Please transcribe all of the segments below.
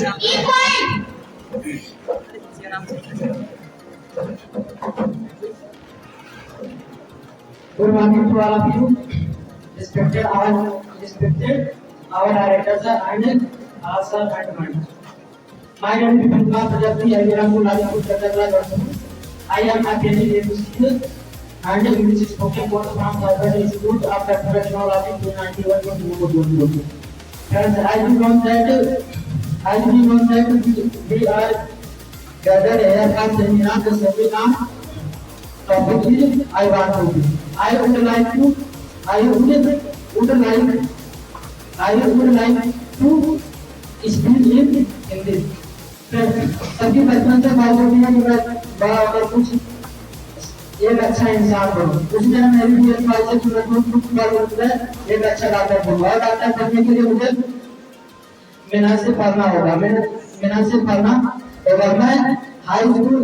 Good morning to all of you, respected our directors and sir and madam. My name is Bipin Kumar Prajapati. I belong to Lajapur Chhattisgarh. I am a candidate and English spoken course from Harvard Institute of Technology 1991-2022. Friends, as we know that we are gathered here for seminar. The seminar topic is I want to be. I would like to speak in English. सभी बचपन से बात होती है कि मैं बड़ा होकर कुछ एक अच्छा इंसान बनूं। उसी तरह मेरी भी एक ख्वाहिश है कि मैं एक अच्छा डॉक्टर बनूं। और डॉक्टर बनने के लिए मुझे मेहनत से पढ़ना होगा। मैं हाई स्कूल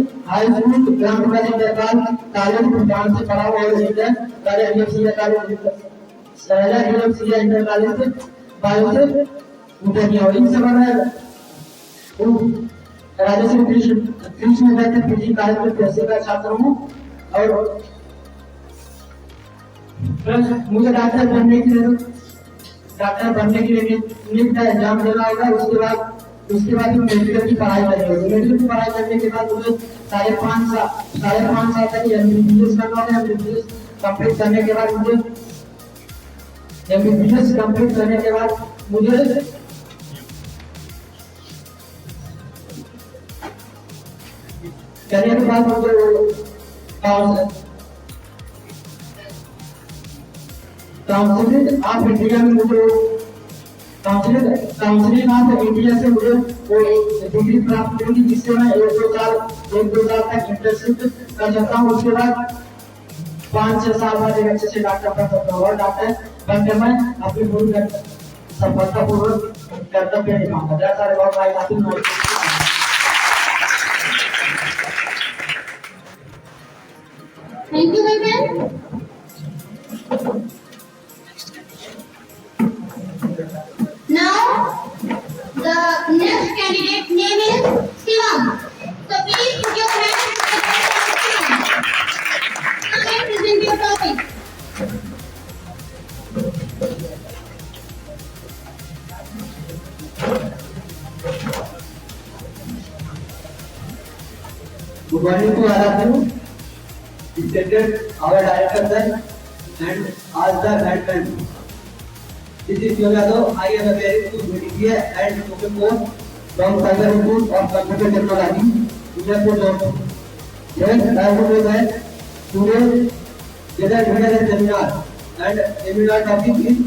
ग्राम पंचायत नेपाल कॉलेज भूटान से पढ़ा हुआ इंटर कॉलेज इंटर कॉलेज से बायो से इंटर किया। इन सब में राजश्री कृष्ण दत्त पीजी कॉलेज में पैसे का छात्र हूँ। और मुझे डॉक्टर बनने के लिए नीट का एग्जाम देना होगा। उसके बाद मेडिकल की पढ़ाई करनी होगी। मेडिकल की पढ़ाई करने के बाद मुझे 5.5 साल तक एमबीबीएस करना होगा। एमबीबीएस कंप्लीट करने के बाद मुझे करने के बाद काउंसिलिंग ऑफ इंडिया में मुझे काउंसिलिंग ऑफ इंडिया से मुझे डिग्री प्राप्त होगी, जिससे मैं एक दो साल तक इंटर्नशिप कर सकता हूँ। उसके बाद 5-6 साल बाद एक अच्छे से डॉक्टर बन सकता हूँ। और डॉक्टर बनकर मैं अपनी पूरी सफलतापूर्वक कर्तव्य निभाऊंगा। जय सारे बाबा भाई साथी। Thank you, Vipin. Now, the next candidate name is Shivam. So please put your hands together. Come and present your topic. Good morning to all of you. Respected our director sir and all the management. This is Yadav. I am a very good media and spoken course from Cyber Institute of Computer Technology, Udaipur, Jaipur. Yes, I would say that today there is a seminar and seminar topic is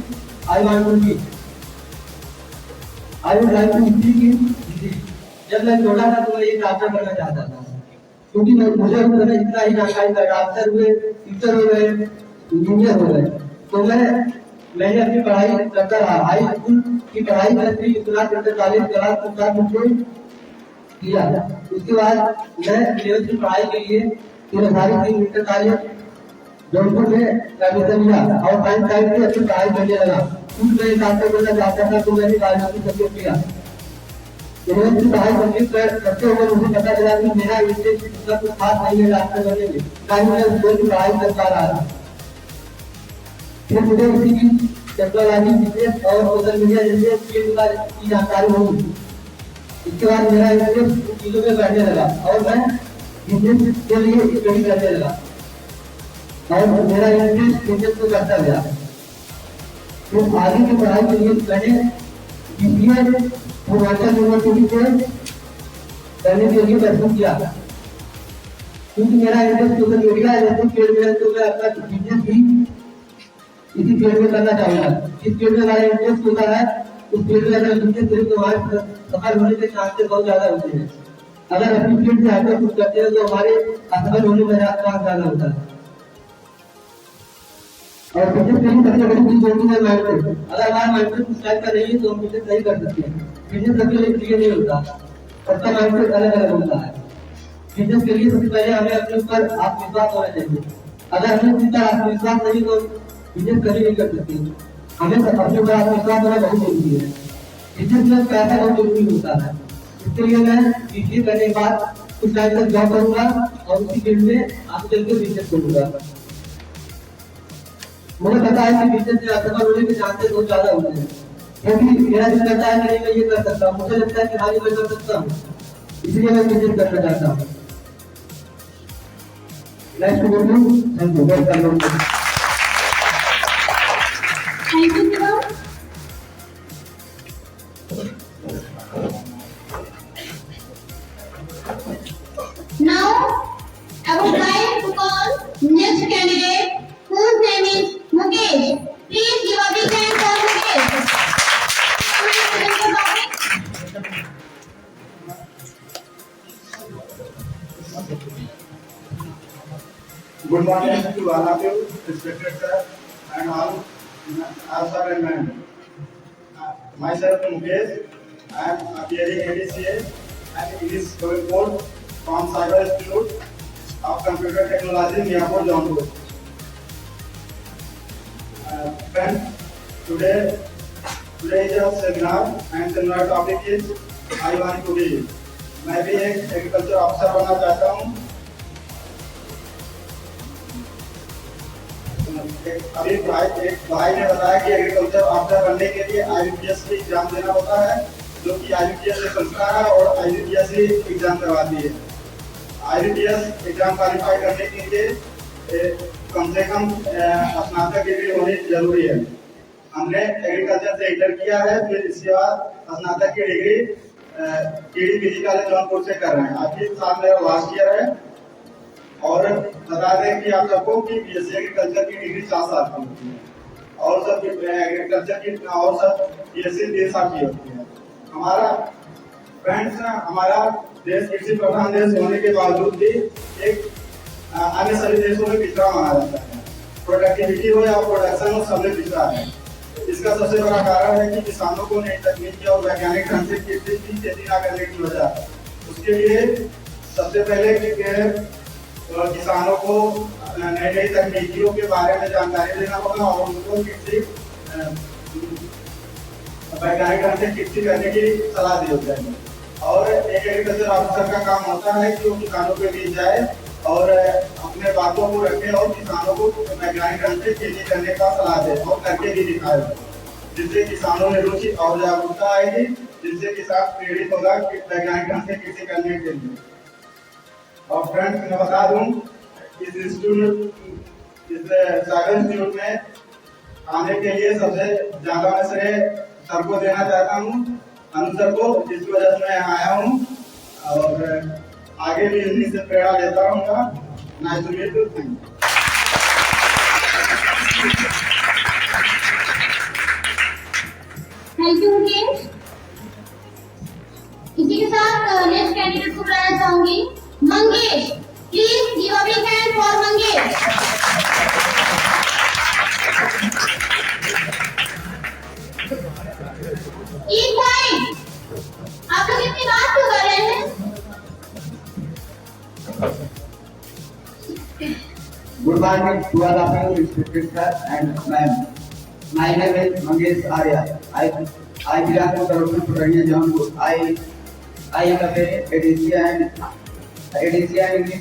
I want to be. I would like to speak in Hindi. जब मैं छोटा था तो मैं ये doctor बनना चाहता था, क्योंकि मुझे इतना ही जानकारी था। डॉक्टर हुए, टीचर हो गए, इंजीनियर हो गए। तो मैंने अपनी पढ़ाई करता रहा। हाई स्कूल की पढ़ाई करती क्लास मुझे किया। उसके बाद मैं 11th की पढ़ाई के लिए इंटर कॉलेज जौनपुर में एडमिशन लिया और साइंस साइड से अपनी पढ़ाई करने लगा। कुछ मैं डॉक्टर बनना चाहता था तो मैंने बायोलॉजी सब्जेक्ट लिया। की पढ़ाई कंप्लीट करते हुए मुझे पता चला कि मेरा इंटरेस्ट इतना कुछ खास नहीं है डॉक्टर बनने में, ताकि मैं उसकी पढ़ाई कर पा रहा था। फिर मुझे उसी की टेक्नोलॉजी, बिजनेस और सोशल मीडिया जैसे फील्ड की जानकारी होगी। इसके बाद मेरा इंटरेस्ट उन चीजों में बढ़ने लगा और मैं बिजनेस के लिए स्टडी करने लगा और मेरा इंटरेस्ट बिजनेस को करता गया। तो आगे की पढ़ाई के लिए मैंने बीबीए पूर्वांचल यूनिवर्सिटी से करने के लिए प्रयत्न किया, क्योंकि मेरा इंटरेस्ट सोशल मीडिया जैसे फील्ड में, तो मैं अपना बिजनेस भी इसी फील्ड में करना चाहूंगा। जिस फील्ड में हमारा इंटरेस्ट होता है उस फील्ड में अगर बिजनेस करें तो हमारे सफल होने के चांसेस बहुत ज्यादा होते हैं। अगर अपनी फील्ड से हटकर कुछ करते हैं तो हमारे असफल होने का चांस ज्यादा होता है। और बिजनेस कहीं सबसे बड़ी चीज होती है माइंडसेट। अगर हमारा माइंडसेट उस टाइप का नहीं है तो हम बिजनेस नहीं कर सकते हैं। बिजनेस सबके लिए क्लियर नहीं होता, सबका माइंडसेट अलग अलग होता है। बिजनेस के लिए सबसे पहले हमें अपने ऊपर आत्मविश्वास होना चाहिए। अगर हमें अपने ऊपर आत्मविश्वास नहीं तो बिजनेस कभी नहीं कर सकते। हमें अपने ऊपर आत्मविश्वास होना बहुत जरूरी है। बिजनेस में पैसा बहुत जरूरी होता है। इसके लिए मैं पीजी करने के बाद कुछ टाइम तक जॉब करूंगा और उसी फील्ड में आगे चल के बिजनेस करूंगा। मुझे पता है कि बिजनेस में असफल होने के चांसेस बहुत ज्यादा होते हैं, क्योंकि मेरा दिल करता है कि नहीं मैं ये कर सकता हूँ, मुझे लगता है कि हाँ ये मैं कर सकता हूँ, इसलिए मैं बिजनेस करना चाहता हूँ। नेक्स्ट बोलूँ thank you welcome. Thank you, Shivam. Now, I would like to call next candidate whose name is Mukesh. Please give a big hand for Mukesh. Good morning to all of you, respected sir, and all sir and ma'am. Myself Mukesh, I am appearing ADCA and English Court from Cyber Institute of Computer Technology, Miapur, Jaunpur. Friends, today is a seminar and seminar topic is I want to be. मैं भी एक agriculture officer बनना चाहता हूँ। अभी एक भाई ने बताया कि एग्रीकल्चर ऑफिसर बनने के लिए IBPS की एग्जाम देना होता है, जो कि IBPS एक संस्था है और IBPS ही एग्जाम करवाती है। IBPS एग्जाम क्वालिफाई करने के लिए कम से कम स्नातक डिग्री होनी जरूरी है। हमने एग्रीकल्चर से इंटर किया है, फिर इसके बाद स्नातक की degree KD PG college Jaunpur से कर रहे हैं। अभी साल मेरा लास्ट ईयर है और बता दें कि आप सबको कि बीएससी एग्रीकल्चर की डिग्री 4 साल की होती है और सब एग्रीकल्चर की और सब बीएससी 3 साल की होती है। हमारा फ्रेंड्स, हमारा देश कृषि प्रधान देश होने के बावजूद भी एक अन्य सभी देशों में पिछड़ा माना जाता है। प्रोडक्टिविटी हो या प्रोडक्शन हो, सब में पिछड़ा है। इसका सबसे बड़ा कारण है कि किसानों को नई तकनीकी और वैज्ञानिक ढंग से खेती न करने की वजह। उसके लिए सबसे पहले किसानों को नई नई तकनीकियों के बारे में जानकारी देना होगा और उनको कृषि वैज्ञानिक ढंग से खेती करने की सलाह दी जाएगी। और एक एग्रीकल्चर ऑफिसर का काम होता है कि वो किसानों के बीच जाए और अपने बातों को रखे और किसानों को वैज्ञानिक ढंग से खेती करने का सलाह दे और करके भी दिखाए, जिससे किसानों में रुचि और जागरूकता आएगी, जिससे किसान प्रेरित होगा वैज्ञानिक ढंग से खेती करने के लिए। और फ्रेंड्स, मैं बता दूं इस साइबर इंस्टीट्यूट में आने के लिए सबसे ज्यादा मैं श्रेय सर को देना चाहता हूँ, अनु सर को, जिसकी वजह से मैं आया हूँ और आगे भी इन्हीं से प्रेरणा लेता रहूंगा। Nice to meet you, thank you Mukesh. इसी के साथ नेक्स्ट कैंडिडेट को बुलाना चाहूंगी, Mangesh. Please give a big hand for Mangesh. एक पॉइंट, आप लोग इतनी बात क्यों कर रहे हैं? Good morning to all of you, respected sir and ma'am. My name is Mangesh Arya. I belong to Tarapur Purania Jaunpur. I am a very ADCA and English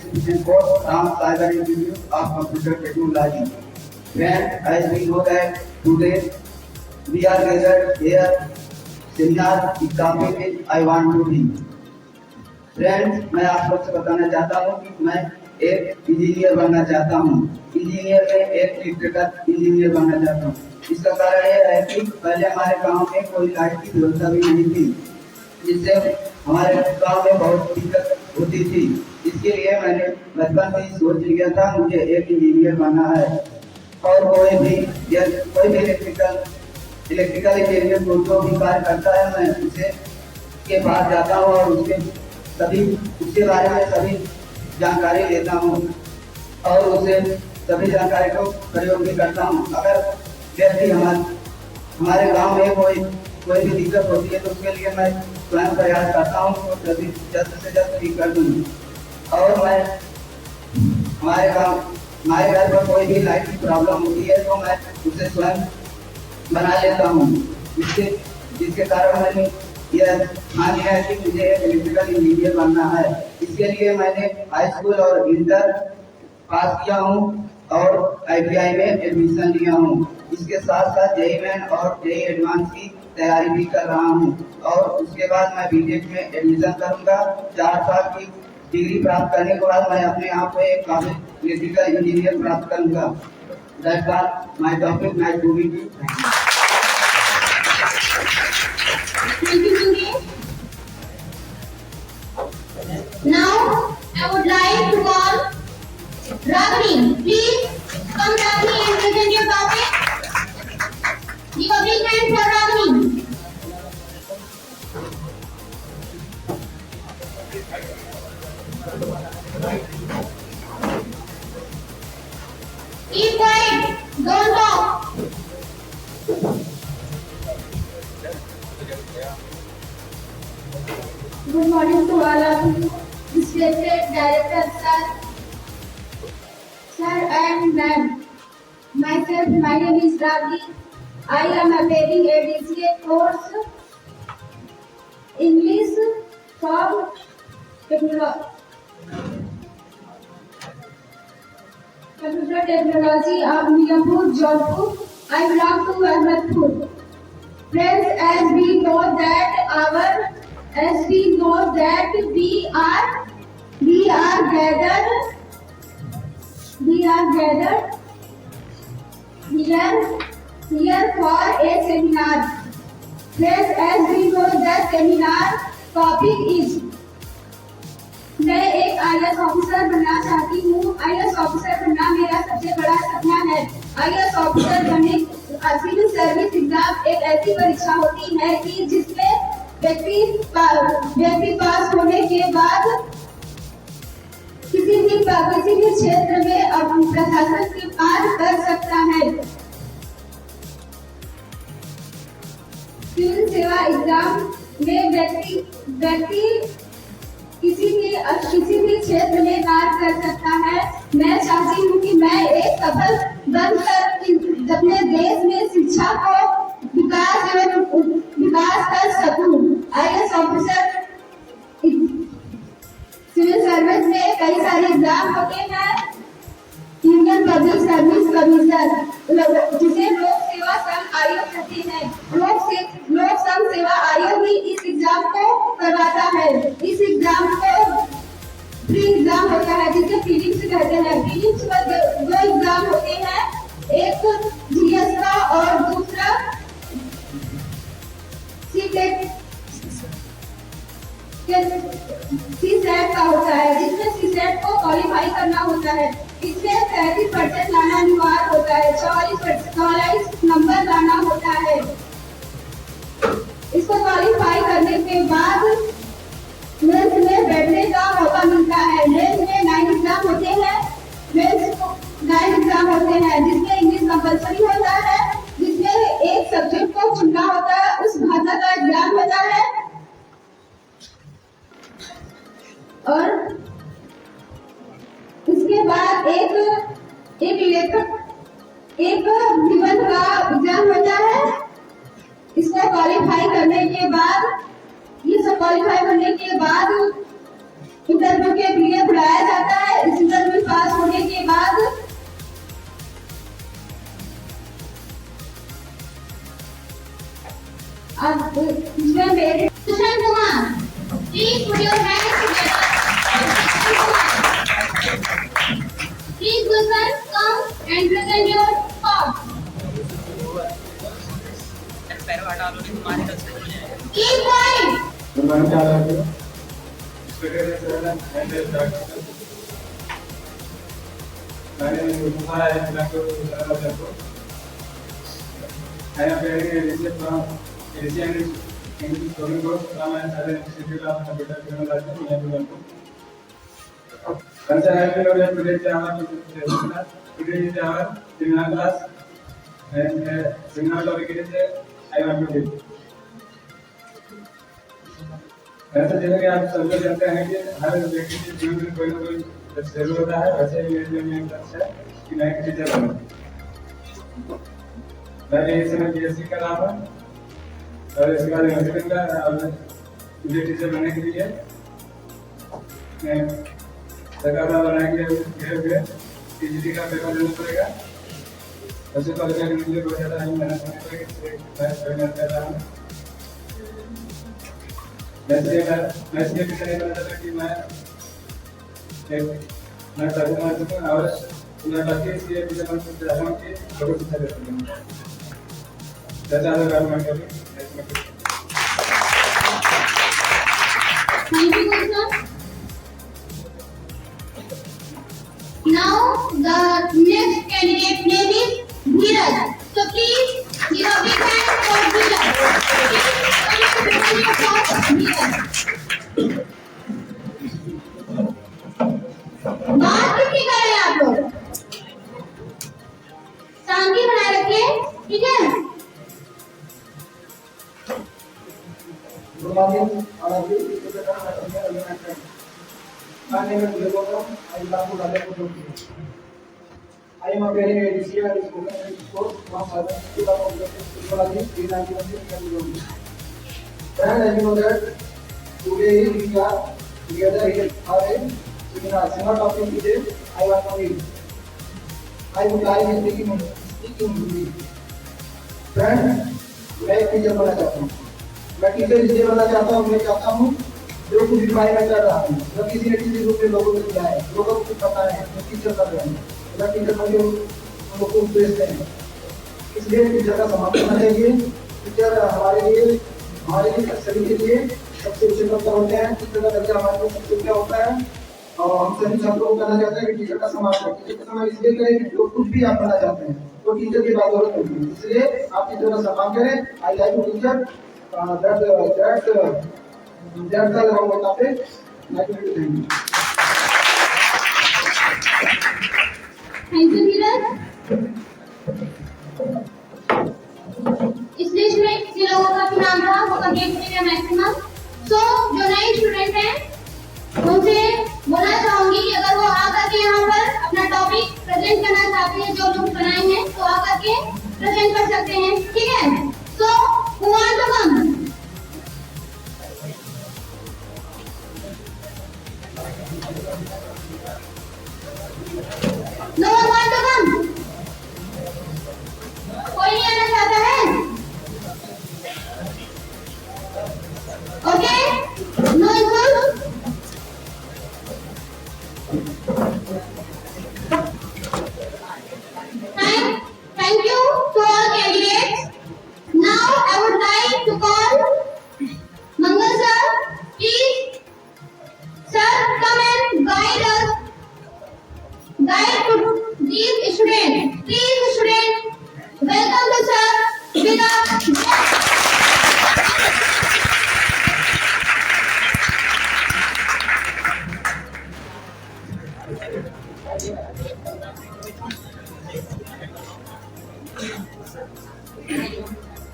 Speaking Course from Cyber Institute of Computer Technology. When as we know that today we are gathered here, seminar the topic is I want to be. Friends, मैं आप लोग से बताना चाहता हूँ कि मैं एक इंजीनियर बनना चाहता हूँ। इंजीनियर में एक इलेक्ट्रिकल इंजीनियर बनना चाहता हूँ। इसका कारण यह है कि पहले हमारे गांव में कोई लाइट की व्यवस्था भी नहीं थी, जिससे हमारे गांव में बहुत दिक्कत होती थी। इसके लिए मैंने बचपन में सोच लिया था मुझे एक इंजीनियर बनना है। और कोई भी इलेक्ट्रिकल इंजीनियर जो भी कार्य करता है, मैं उसे के पास जाता हूँ और उसके बारे में सभी जानकारी लेता हूँ और उसे सभी जानकारी को प्रयोग भी करता हूँ। अगर व्यक्ति हमारे गांव में कोई भी दिक्कत होती है तो उसके लिए मैं स्वयं प्रयास करता हूँ तो सभी जल्द से जल्द ठीक कर दूँ। और मैं हमारे घर पर कोई भी लाइट की प्रॉब्लम होती है तो मैं उसे स्वयं बना लेता हूँ, जिसके कारण यह मान लिया कि मुझे एक इलेक्ट्रिकल इंजीनियर बनना है। इसके लिए मैंने हाई स्कूल और इंटर पास किया हूँ और ITI में एडमिशन लिया हूँ। इसके साथ साथ JEE मेन और JEE एडवांस की तैयारी भी कर रहा हूँ और उसके बाद मैं BTech में एडमिशन करूंगा। 4 साल की डिग्री प्राप्त करने के बाद मैं अपने आप को एक काबिल इलेक्ट्रिकल इंजीनियर प्राप्त करूंगा। That's all my topic. Nice to meet you. Thank you, Sunil. Now, I would like to call Ragini. Please come, Ragini, and present your topic. The public hand for Ragini. Keep quiet. Don't talk. Good morning to all of you, respected director sir and ma'am. Myself, my name is Ravi. I am attending a DCA course, English from Computer Technology of Miyapur, Jaipur. I belong to Ahmedpur. Friends, as we know that we are gathered here for a seminar. Friends, as we know the seminar topic is, मैं एक IAS officer बनना चाहती हूँ। IAS officer बनना मेरा सबसे बड़ा सपना है। IAS ऑफिसर बनने सिविल सर्विस एग्जाम एक ऐसी परीक्षा होती है कि जिसमें व्यक्ति पास होने के बाद किसी भी क्षेत्र में प्रशासन के पास कर सकता है। सिविल सेवा एग्जाम में व्यक्ति किसी भी क्षेत्र में कार्य कर सकता है। मैं चाहती हूँ कि मैं एक सफल बनकर अपने देश में शिक्षा को विकास कर सकूं। IAS ऑफिसर सिविल सर्विस में कई सारे एग्जाम होते हैं। यूनियन पब्लिक सर्विस कमीशन, जिसे लोक सेवा संघ आयोग कहते हैं, लोक संघ सेवा आयोग ही इस एग्जाम को करवाता है। इस एग्जाम को प्री एग्जाम होता है जिसे प्रीलिम्स कहते हैं। प्रीलिम्स में दो एग्जाम होते हैं, एक GS का और दूसरा CSAT का होता है, जिसमें CSAT को क्वालिफाई करना होता है। इसमें 33% लाना अनिवार्य होता है, 44 नंबर लाना होता है। इसको क्वालिफाई करने के बाद मेंस में बैठने का मौका मिलता है। मेंस में 9 एग्जाम होते हैं, जिसमें इंग्लिश कंपल्सरी होता है, जिसमें एक सब्जेक्ट को चुनना होता है, उस भाषा का एग्जाम होता है और इसके बाद एक निबंध का एग्जाम होता है। इसको क्वालिफाई करने के बाद, ये सब क्वालिफाई करने के बाद इंटरव्यू के लिए बुलाया जाता है। इस इंटरव्यू पास होने के बाद अब इसमें मेरे Sushan Kumar, please put your hands together. Please, Gulshan, come and present your thoughts. Keep quiet. Seminar class and seminar topic is I want to give. ऐसा जैसे कि आप सब लोग जानते हैं कि हर व्यक्ति के जीवन में कोई ना कोई जरूर होता है, वैसे ही मेरे जीवन में एक लक्ष्य है कि मैं एक टीचर बनूं। मैंने इस समय BSc कर रहा हूँ और इसके बाद सेकंड का मुझे टीचर बनने के लिए सरकार द्वारा बनाए गए टीजीटी का पेपर देना पड़ेगा। सबसे पहले मुझे बहुत ज़्यादा मेहनत करनी पड़ेगी, मैं मेहनत कर रहा हूँ। मैं इसलिए टीचर नहीं बनना चाहता कि मैं ट्रैफिक मार सकूँ और मैं बाकी इसलिए टीचर बन सकता हूँ कि लोगों को शिक्षा दे सकूँ। जैसे आगे काम मैं करूँ। Thank you, sir. Now the next candidate name is Dheeraj. So please give a big hand for Dheeraj. बात किसकी कर रहे हैं आप लोग? शांति बनाए रखिए, ठीक है? Good morning, all of you. My name is Devoto. I belong to Radhapur. I am appearing at this year at spoken course from Southern School of Technology, 391. And as you know that today we are together here for a seminar. Similar topic today I want to read. I would like to speak in Hindi. Friend, मैं एक teacher बनना चाहता हूँ। मैं teacher इसलिए बनना चाहता हूँ, मैं चाहता हूँ जो कुछ भी मैं कर रहा हूँ, जो किसी न किसी रूप में लोगों को दिया है, लोगों को कुछ पता है, जो टीचर कर रहे हैं, मैं टीचर बन के लोगों को उपदेश दें। इसलिए टीचर का सम्मान करना चाहिए। टीचर हमारे लिए सभी के लिए सबसे ऊंचे पद पर होते हैं। टीचर का दर्जा हमारे लिए सबसे ऊंचा होता है और हम सभी छात्रों को कहना चाहते हैं कि टीचर का सम्मान करें। टीचर का सम्मान इसलिए करें कि जो कुछ भी आप बनना चाहते हैं तो टीचर की बात जरूरत होती है, इसलिए आप टीचर का सम्मान करें। I like to teacher that's all about my topic. Thank you. Thank you, Dheeraj. इस लिस्ट में किसी लोगों का भी नाम था वो कंप्लीट करेगा मैक्सिमम। सो जो नए स्टूडेंट हैं उनसे बोलना चाहूंगी कि अगर वो आकर के यहाँ पर अपना टॉपिक प्रेजेंट करना चाहते हैं, जो लोग बनाए हैं तो आकर के प्रेजेंट कर सकते हैं, ठीक है? सो who want to come? No one want to come? कोई नहीं आना चाहता है? Okay? No issues? Thank you to all candidates. Now I would like to call Mangal sir. Please, sir, come and guide us. Guide to these students. Please, students, welcome to sir with a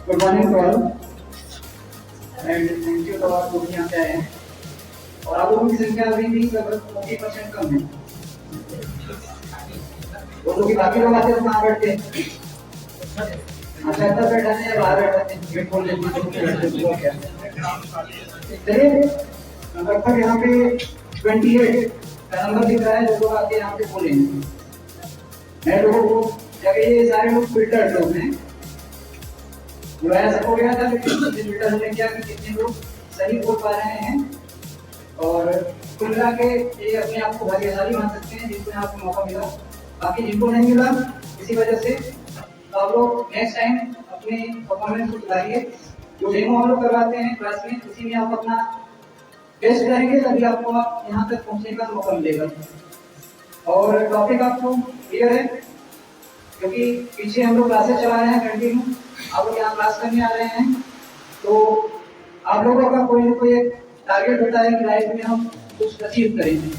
Good morning to all. And thank you to all लोग यहाँ पे आए हैं। और आप लोगों की संख्या अभी भी 40% कम है। वो लोग बाकी लोग आते हैं तो कहाँ बैठते हैं? अच्छा अंदर बैठा है या बाहर बैठा है? गेट खोल लेते हैं तो क्या? चलिए लगभग यहाँ पे 28 का नंबर दिख रहा है जो लोग आके यहाँ पे बोलेंगे। मैं लोगों को जब ये सारे लोग फिल्टर लोग हैं, ऐसा हो गया था लेकिन फिल्टर होने क्या कि कितने लोग सही बोल पा रहे हैं और कुल मिला के ये अपने आप को भाग्यशाली मान सकते हैं जिसमें आपको मौका मिला। बाकी जिनको नहीं मिला इसी वजह से तो आप लोग नेक्स्ट टाइम अपने परफॉर्मेंस को सुधारिए। जो डेमो हम लोग करवाते हैं क्लास में उसी में आप अपना बेस्ट करेंगे तभी आपको यहाँ तक पहुँचने का मौका मिलेगा। और टॉपिक आपको क्लियर है क्योंकि पीछे हम लोग क्लासेस चला रहे हैं कंटिन्यू, आप लोग यहाँ क्लास करने आ रहे हैं तो आप लोगों का कोई ना कोई एक टारगेट होता है कि लाइफ में हम कुछ अचीव करेंगे।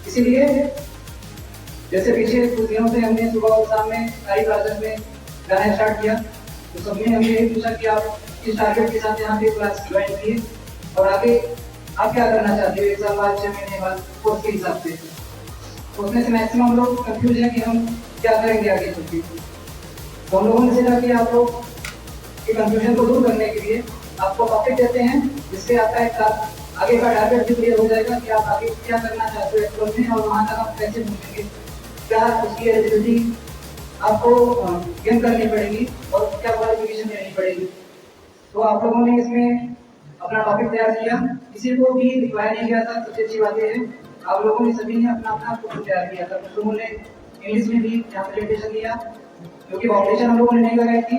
इसीलिए जैसे पीछे कुछ दिनों से हमने सुबह और शाम में सारी क्लासेस में गाना स्टार्ट किया तो सबने हमें यही पूछा कि आप किस टारगेट के साथ यहाँ पे क्लास ज्वाइन किए और आगे आप क्या करना चाहते हो 1 साल बाद 6 महीने बाद कोर्स के हिसाब से। तो उसमें से मैक्सिमम लोग कंफ्यूज हैं कि हम क्या करेंगे आगे चल के। तो हम लोगों ने सोचा कि आप लोग कि कंफ्यूजन को दूर करने के लिए आपको टॉपिक देते हैं, जिससे आपका एक आगे का टारगेट भी क्लियर हो जाएगा कि आप आगे क्या करना चाहते हो एक्चुअल में और वहाँ तक आप कैसे पहुँचेंगे, क्या उसकी एलिजिबिलिटी आपको गेन करनी पड़ेगी और क्या क्वालिफिकेशन लेनी पड़ेगी। तो आप लोगों ने इसमें अपना टॉपिक तैयार किया, किसी को भी दिखवाया नहीं गया था। सबसे अच्छी बात यह है आप लोगों ने सभी ने अपना अपना टॉपिक तैयार किया था। कुछ लोगों ने इंग्लिश में भी यहाँ प्रेजेंटेशन दिया, क्योंकि फाउंडेशन हम लोगों ने नहीं लगाई थी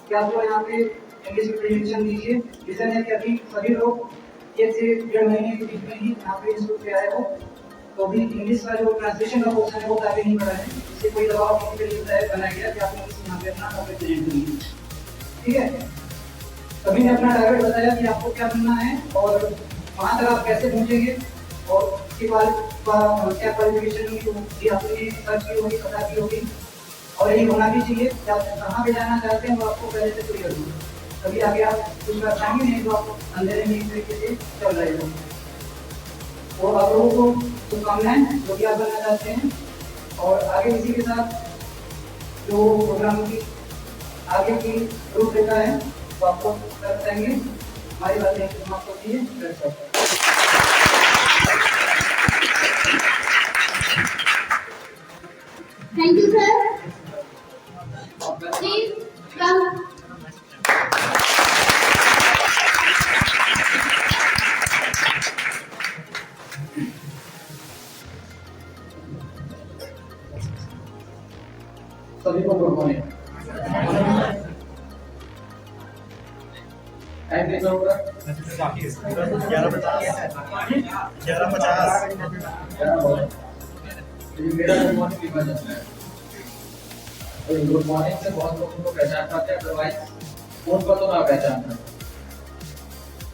कि आप लोग यहाँ पे इंग्लिश में प्रेजेंटेशन दीजिए। रीजन है कि अभी सभी लोग 1 से 1.5 महीने के बीच में ही यहाँ पे इंस्टीट्यूट पे आए हो, तो अभी इंग्लिश का जो ट्रांसलेशन का पोर्शन है वो काफी नहीं पड़ा है। इससे कोई दबाव किसी के लिए तय बनाया गया कि आप लोग यहाँ पे अपना टॉपिक प्रेजेंट करिए, ठीक है। सभी ने अपना टारगेट बताया कि आपको क्या करना है और वहाँ तक आप कैसे पहुँचेंगे और उसके बाद क्या क्वालिफिकेशन होगी आपने सर्च की होगी, पता की होगी, और यही होना भी चाहिए कि आप कहाँ पे जाना चाहते हैं वो आपको पहले से क्लियर हो, तभी आगे आप कुछ कर पाएंगे, नहीं तो आप अंधेरे में इस तरीके से चल रहे हो। तो आप लोगों को शुभकामनाएं जो कि आप बनना चाहते हैं, और आगे इसी के साथ जो प्रोग्राम की आगे की रूपरेखा है वो आपको कर बताएंगे। हमारी बातें समाप्त होती है। Thank you, sir. Please come. सभी को गुड मॉर्निंग। टाइम कितना होगा? 11:50 मेरा गुड मॉर्निंग लिखा जाता है। तो गुड मॉर्निंग से बहुत लोगों को पहचान पाते हैं, अदरवाइज फोन पर तो ना पहचान पाते।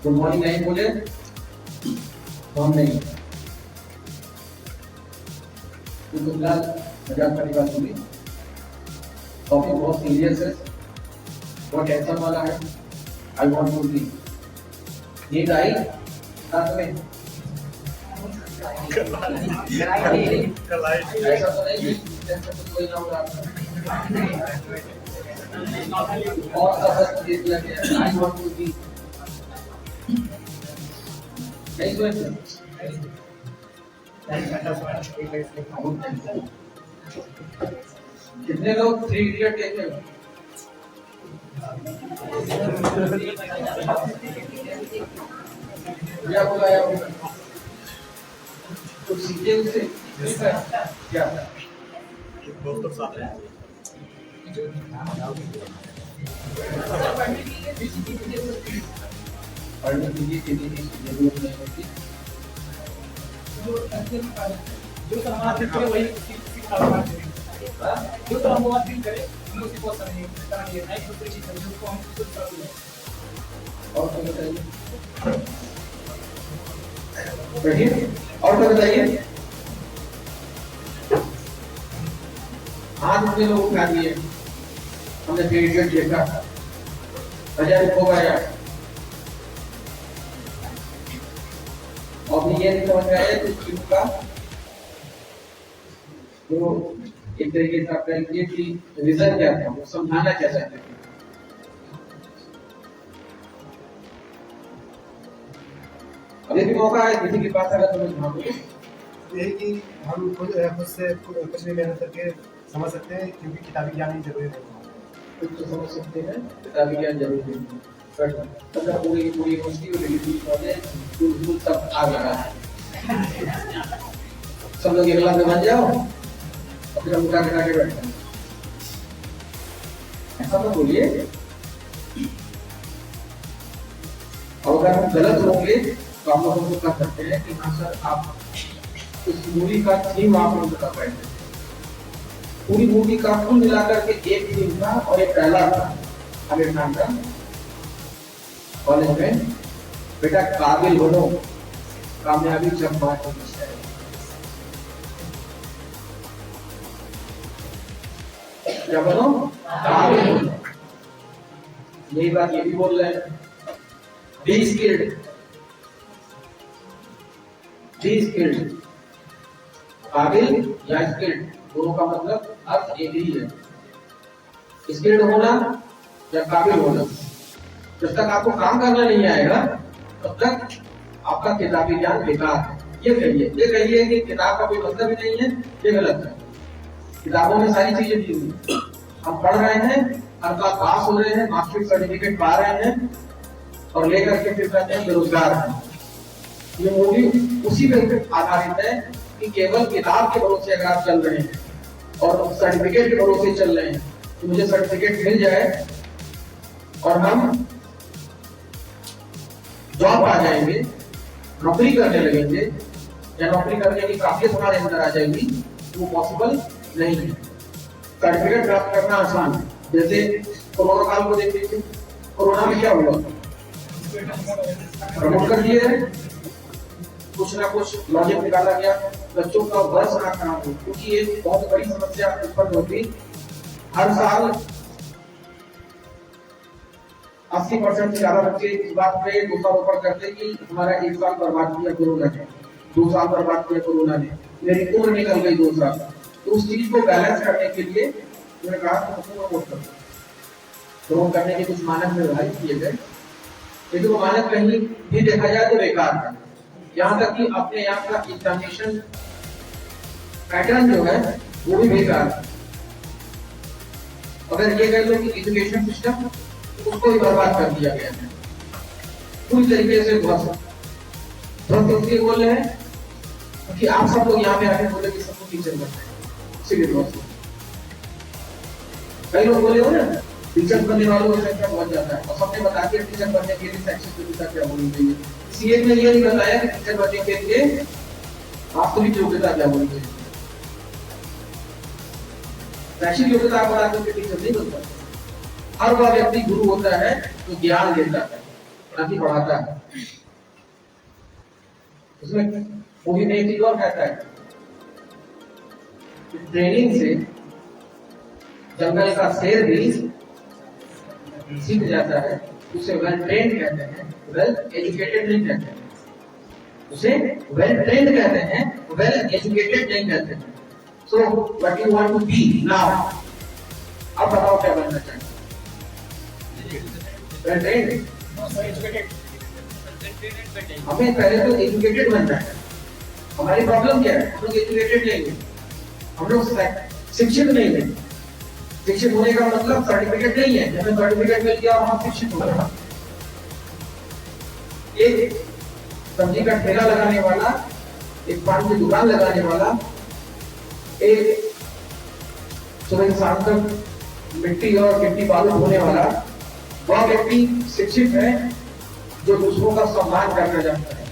गुड मॉर्निंग नहीं बोले तो हम नहीं। तो फिलहाल मजाक वाली बात होगी, टॉपिक बहुत सीरियस है, बहुत टेंशन वाला है। I want to be need I साथ में ऐसा तो नहीं कि कोई ना होगा और सब दे दिया गया। आई वॉन्ट टू बी नहीं सोचते कितने लोग 3 इडियट देखे हो? क्या बुलाया होगा तो सीधे उसे क्या दोस्तों साथ हैं पढ़ने के लिए जरूरत नहीं होती। जो समाज में वही जो तो हम बात भी करें हम उसी को समझेंगे नहीं दूसरी चीज समझो उसको हम खुद समझेंगे। और क्या बताइए? बैठिए और क्या बताइए? आज हमने लोग उठा दिए, हमने पीरियड देखा, बाजार खो गया और ये नहीं समझ में आया कि क्यों का तो एक तरीके से आप कहेंगे कि रीजन क्या था, वो समझाना क्या चाहते थे। अभी भी मौका है किसी के पास अगर समझ ये कि हम खुद से कुछ भी मेहनत करके समझ सकते हैं, क्योंकि किताबी ज्ञान ही जरूरी है। कुछ तो समझ सकते हैं, किताबी ज्ञान जरूरी है, बट अगर पूरी की पूरी यूनिवर्सिटी और डिग्री वाले टूल सब आ गया है, सब लोग एक लाख में बन जाओ और फिर हम उठा के बैठते हैं, ऐसा तो बोलिए। और अगर हम गलत होंगे तो आप लोगों को कह सकते हैं कि हाँ सर आप इस मूवी का थीम आप लोग बता पाए थे। पूरी मूवी का कुल मिलाकर के एक थीम था और एक डायलॉग था आमिर खान का कॉलेज में, बेटा काबिल बनो, कामयाबी जब बात होती है। क्या बनो? काबिल बनो। यही बात ये भी बोल रहे हैं, बी स्किल्ड, बी स्किल्ड, काबिल या स्किल्ड दोनों का मतलब अर्थ एक ही है। स्किल्ड होना या काबिल होना जब तक आपको काम करना नहीं आएगा तब तक आपका किताबी ज्ञान बेकार है। ये कहिए कि किताब का कोई मतलब ही नहीं है, ये गलत है। किताबों में सारी चीजें दी हुई, हम पढ़ रहे हैं, हर बार पास हो रहे हैं, मास्टर्स सर्टिफिकेट पा रहे हैं और लेकर के फिर कहते हैं बेरोजगार हैं। ये मूवी उसी पे आधारित है कि केवल किताब के भरोसे अगर आप चल रहे हैं और सर्टिफिकेट के भरोसे चल रहे हैं कि मुझे सर्टिफिकेट मिल जाए और हम जॉब आ जाएंगे, नौकरी करने लगेंगे या नौकरी करने की काबिलियत हमारे अंदर आ जाएगी, वो पॉसिबल नहीं है। सर्टिफिकेट प्राप्त करना आसान है। जैसे कोरोना काल को देख लीजिए, कोरोना में क्या हुआ, प्रमोट कर दिए हैं, कुछ ना कुछ लॉजिक निकाला गया, बच्चों का वर्ष ना खराब हो, क्योंकि ये बहुत बड़ी समस्या उत्पन्न होती। हर साल 80% से ज्यादा बच्चे इस बात पे दोषारोपण करते कि हमारा 1 साल बर्बाद किया कोरोना ने, 2 साल बर्बाद किया कोरोना ने, मेरी उम्र निकल गई 2 साल। तो उस चीज को बैलेंस करने के लिए मैंने कहा तो करने के कुछ मानक निर्धारित किए गए, लेकिन वो मानक कहीं भी देखा जाए तो बेकार है। यहाँ तक कि अपने यहाँ का एग्जामिनेशन पैटर्न जो है वो भी बेकार है। अगर ये कह लो कि एजुकेशन सिस्टम, उसको भी बर्बाद कर दिया गया है पूरी तरीके से। तो इसलिए बोल रहे हैं कि आप सब लोग यहाँ पे आके बोले कि सबको टीचर बनना है, कई लोग बोले हो ना टीचर बनने वालों की संख्या बहुत ज्यादा है, और सबने बता दिया टीचर बनने के लिए शैक्षिक योग्यता क्या होनी चाहिए। सीए ने ये नहीं बताया कि टीचर बनने के लिए वास्तविक योग्यता क्या होनी चाहिए। शैक्षिक योग्यता आप बता दो टीचर नहीं बनता। हर वह व्यक्ति गुरु होता है जो ज्ञान देता है, ना कि पढ़ाता है। उसमें पूरी नई चीज और कहता है, ट्रेनिंग से जंगल का शेर भी सीख जाता है। उसे वेल ट्रेंड कहते हैं, वेल एजुकेटेड नहीं कहते हैं। उसे वेल ट्रेंड कहते हैं, वेल एजुकेटेड नहीं कहते हैं। So what you want to be now, अब बताओ क्या बनना चाहिए। वेल ट्रेंड, हमें पहले तो एजुकेटेड बनना है। हमारी प्रॉब्लम क्या है, हम लोग एजुकेटेड नहीं है, हम लोग शिक्षित नहीं है। शिक्षित होने का मतलब सर्टिफिकेट नहीं है, हमें सर्टिफिकेट मिल गया और हम शिक्षित हो गए। एक सब्जी का ठेला लगाने वाला, एक पान की दुकान लगाने वाला, एक सुबह शाम तक मिट्टी और गिट्टी बालू धोने वाला, वह व्यक्ति शिक्षित है जो दूसरों का सम्मान करना जानता है।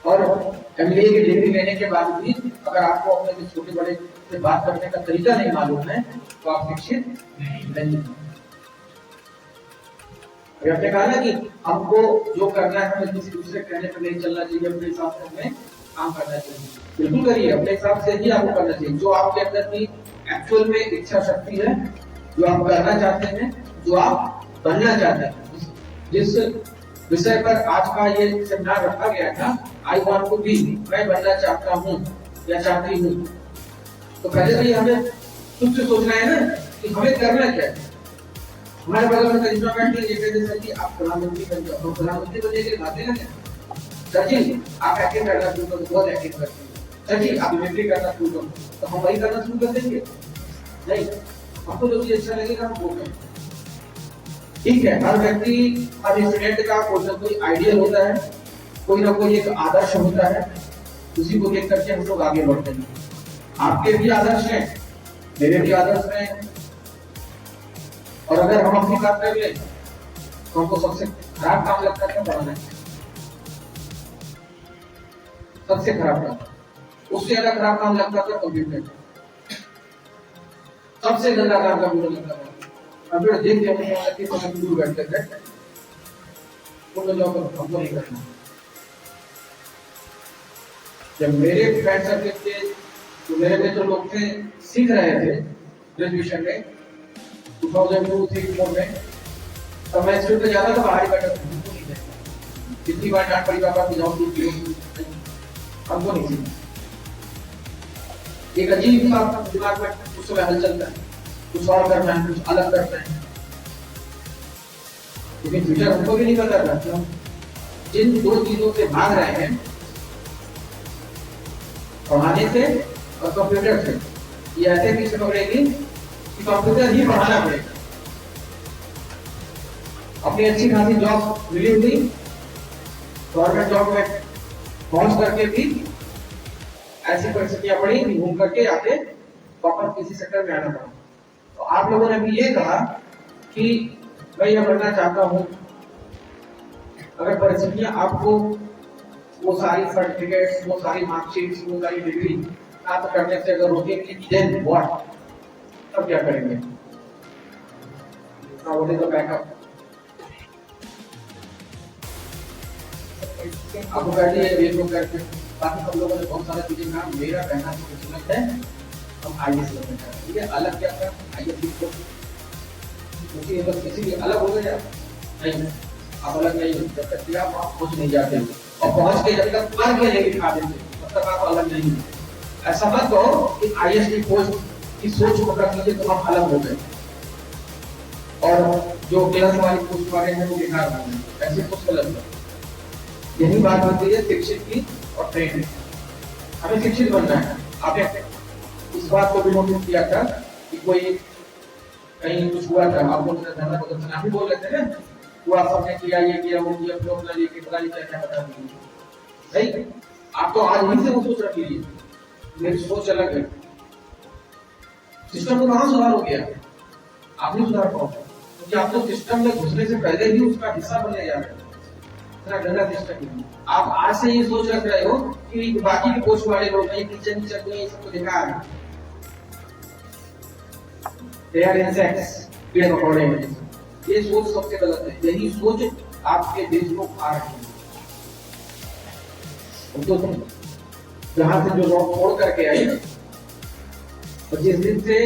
और एमबीए की डिग्री लेने के बाद भी अगर आपको अपने छोटे बड़े से बात करने का तरीका नहीं मालूम है तो आप शिक्षित नहीं। आपने कहा ना कि हमको जो करना है हमें किसी दूसरे कहने पर नहीं चलना चाहिए, अपने हिसाब से हमें काम करना चाहिए। बिल्कुल करिए, अपने हिसाब से ही आपको करना चाहिए। जो आपके अंदर की एक्चुअल में इच्छा शक्ति है, जो आप करना चाहते हैं, जो आप बनना चाहते हैं, जिस विषय पर आज का ये सेमिनार रखा गया था, आई वांट टू बी, मैं बनना चाहता हूँ या चाहती हूँ, तो पहले तो ये हमें खुद से सोचना है ना कि हमें करना क्या है। हमारे बगल में करिश्मा बैठ के ये कहते कि आप प्रधानमंत्री बन जाओ, तो प्रधानमंत्री बनने के बातें ना सर जी आप एक्टिंग करना शुरू करो, बहुत एक्टिंग करते हैं, सर जी आप मिमिक्री करना शुरू करो, तो हम वही करना शुरू कर देंगे? नहीं, हमको जो चीज अच्छा लगेगा हम वो करेंगे। ठीक है, हर व्यक्ति, हर स्टूडेंट का कोई ना कोई आइडियल होता है, कोई ना कोई एक आदर्श होता है, उसी को देख करके हम लोग आगे बढ़ते हैं। आपके भी आदर्श हैं, मेरे भी आदर्श हैं, और अगर हम अपनी बात कर ले तो हमको सबसे खराब काम लगता है पढ़ाना है, सबसे खराब काम। उससे ज्यादा खराब काम लगता था कंप्यूटर, सबसे गंदा काम कंप्यूटर लगता था। कंप्यूटर देख के अपने लगती तो हम दूर बैठते थे, तो जाओ हमको नहीं करना। जब मेरे फ्रेंड सर्कल के तो मेरे में जो लोग थे सीख रहे थे ग्रेजुएशन में 2002-2003 में, तो मैं स्कूल पे जाता था, बाहर ही बैठा था, कितनी बार डांट पड़ी पापा की जाओ हमको नहीं सीखा। एक अजीब सा दिमाग में उस समय हल चलता है, कुछ और करना है, कुछ अलग करना है। लेकिन फ्यूचर हमको भी नहीं पता था कि हम जिन दो चीजों से भाग रहे हैं, पढ़ाने से और कंप्यूटर से, ये ऐसे पीछे पकड़ेगी कि कंप्यूटर ही पढ़ाना पड़ेगा। अपनी अच्छी खासी जॉब मिली हुई गवर्नमेंट जॉब में पहुंच करके भी ऐसी परिस्थितियां पड़ी कि घूम करके आके वापस किसी सेक्टर में आना पड़ा। तो आप लोगों ने भी ये कहा कि मैं यह करना चाहता हूं, अगर परिस्थितियां आपको वो सारी सर्टिफिकेट्स, वो सारी मार्कशीट्स, वो सारी डिग्री प्राप्त करने से अगर रोकेंगे, देन व्हाट, तब क्या करेंगे? What is the backup? आपको कहते हैं ये लोग करके, बाकी सब लोगों ने बहुत सारा चीजें कहा। मेरा कहना तो कुछ अलग है, हम आईएएस बनना चाहते हैं। ये अलग क्या था? आईएएस को क्योंकि अगर किसी भी अलग हो गया नहीं, आप अलग नहीं, जब तक कि आप पहुंच नहीं जाते और पहुंच के जब तक पढ़ के नहीं दिखा देते तब तक आप अलग नहीं। ऐसा मत कहो कि आईएएस की पोस्ट की सोच को रख लीजिए तो हम अलग हो गए और जो क्लास वाली पोस्ट वाले हैं वो बेकार हो गए, ऐसे कुछ गलत है। यही बात होती है शिक्षित की और ट्रेन। हमें शिक्षित बनना है। आपने इस बात को भी नोटिस किया था कि कोई कहीं कुछ हुआ था, आप लोग धरना प्रदर्शन आप ही बोल रहे थे ना, हुआ सबने किया, ये किया, वो किया, लोग ना लेके पता नहीं क्या क्या बता दिए। नहीं, आप तो आज ही से वो सोच रख लीजिए, मेरी सोच अलग है। सिस्टम को कहाँ सुधार हो गया? आप नहीं सुधार पाओगे क्योंकि आप तो सिस्टम में घुसने से पहले ही उसका हिस्सा बनने जा रहे हैं। गंदा सिस्टम। आप आज से ये सोच रख रहे हो कि बाकी के पोस्ट वाले लोग नहीं, किचन की चटनी ये सबको बेकार है, they are insects, कीड़े मकोड़े हैं। ये सोच सबसे गलत है। यही सोच आपके देश को खा रही है। तो तुम जहां से जो जॉब छोड़ करके आए और जिस दिन से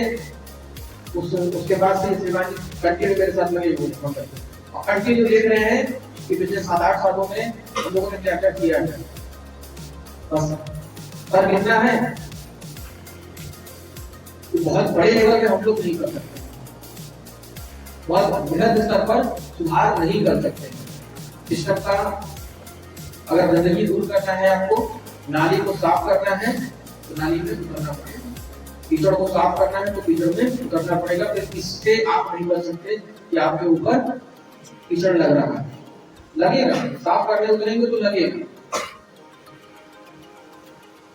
उसके बाद से श्रीमान कंटिन्यू मेरे साथ लगे हुए और कंटिन्यू देख रहे हैं कि पिछले 7-8 सालों में हम लोगों ने क्या क्या किया है। बस पर कितना है कि बहुत बड़े लेवल पे हम लोग नहीं कर सकते, बहुत बृहद स्तर पर सुधार नहीं कर सकते। सिस्टम का अगर गंदगी दूर करना है, आपको नाली को साफ करना है तो नाली में उतरना पड़ेगा, कीचड़ को साफ करना है तो कीचड़ में उतरना पड़ेगा। फिर इससे आप नहीं बच सकते कि आपके ऊपर कीचड़ लग रहा है, लगेगा, साफ करने उतरेंगे तो लगेगा।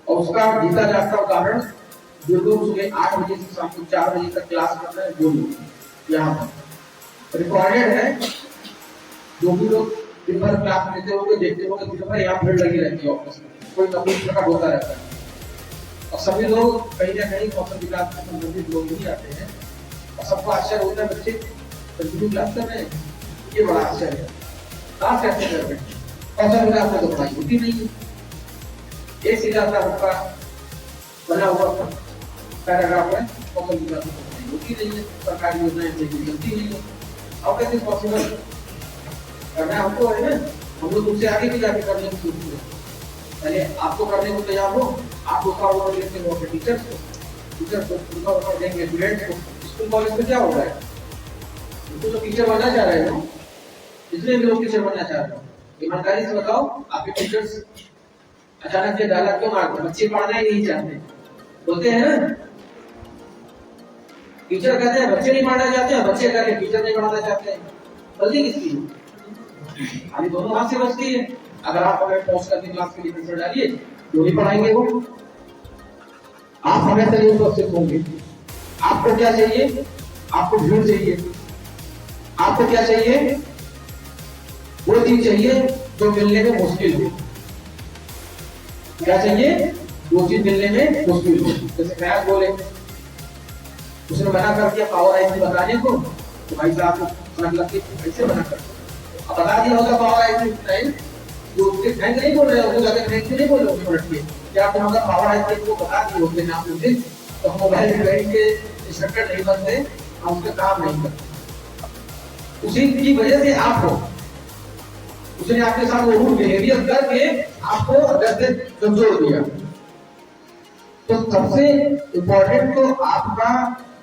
और उसका जीता जागता उदाहरण जो लोग सुबह 8 बजे से शाम को 4 बजे तक क्लास कर रहे हैं, वो लोग यहाँ पर रिकॉर्डेड है। जो भी लोग दिन भर क्लास लेते होंगे, देखते होंगे, दिन भर यहाँ भीड़ लगी रहती है ऑफिस में, कोई ना कोई प्रकार होता रहता है। और सभी लोग कहीं ना कहीं कौशल विकास से संबंधित लोग ही आते हैं और सबको आश्चर्य होता है बच्चे कंटिन्यू क्लास कर रहे हैं, ये बड़ा आश्चर्य है। क्लास कैसे कर रहे हैं? कौशल विकास में तो पढ़ाई होती नहीं है। ये सीधा सा उसका बना हुआ पैराग्राफ है, कौशल विकास में पढ़ाई होती नहीं है, सरकारी योजनाएं चलती नहीं है। और कैसे पॉसिबल करना हमको है ना, हम लोग उससे आगे भी जाके करने की सोचते हैं। पहले आपको करने को तैयार हो, आप उसका ऑर्डर लेते हो अपने टीचर्स को उनका ऑर्डर देंगे स्टूडेंट्स को। स्कूल कॉलेज में क्या हो रहा है? तो टीचर बनना चाह रहे हो, इसलिए भी लोग टीचर बनना चाह रहे हो। ईमानदारी से बताओ, आपके टीचर्स अचानक से डायलॉग क्यों मारते हैं? बच्चे पढ़ना ही नहीं चाहते, बोलते हैं ना। टीचर कहते हैं बच्चे नहीं पढ़ना चाहते हैं, बच्चे कहते हैं टीचर नहीं पढ़ाना चाहते हैं। गलती किसकी? अभी दोनों हाथ से बचती है। अगर आप हमें पोस्ट करके क्लास के लिए टीचर डालिए, जो भी पढ़ाएंगे वो आप हमेशा ये उपस्थित होंगे। आपको क्या चाहिए? आपको भीड़ चाहिए। आपको क्या चाहिए? वो चीज चाहिए जो मिलने में मुश्किल हो। क्या चाहिए? वो चीज मिलने में मुश्किल हो। जैसे प्रयास बोले, उसने मना कर दिया पावर आईसी बताने को, तो भाई साहब कैसे मना कर, अब बता दिया होगा पावर आईसी जो उसके बैंक नहीं बोल रहे होंगे, जाकर बैंक से नहीं बोल रहे होंगे पलट के, क्या आप हमारा पावर आईसी को बता दिए होंगे ना उस दिन, तो हम मोबाइल रिपेयरिंग के इंस्ट्रक्टर नहीं बनते, हम उसके काम नहीं करते। उसी की वजह से आप हो, उसने आपके साथ वो रूल बिहेवियर करके आपको अंदर से कमजोर दिया। तो सबसे इम्पोर्टेंट तो आपका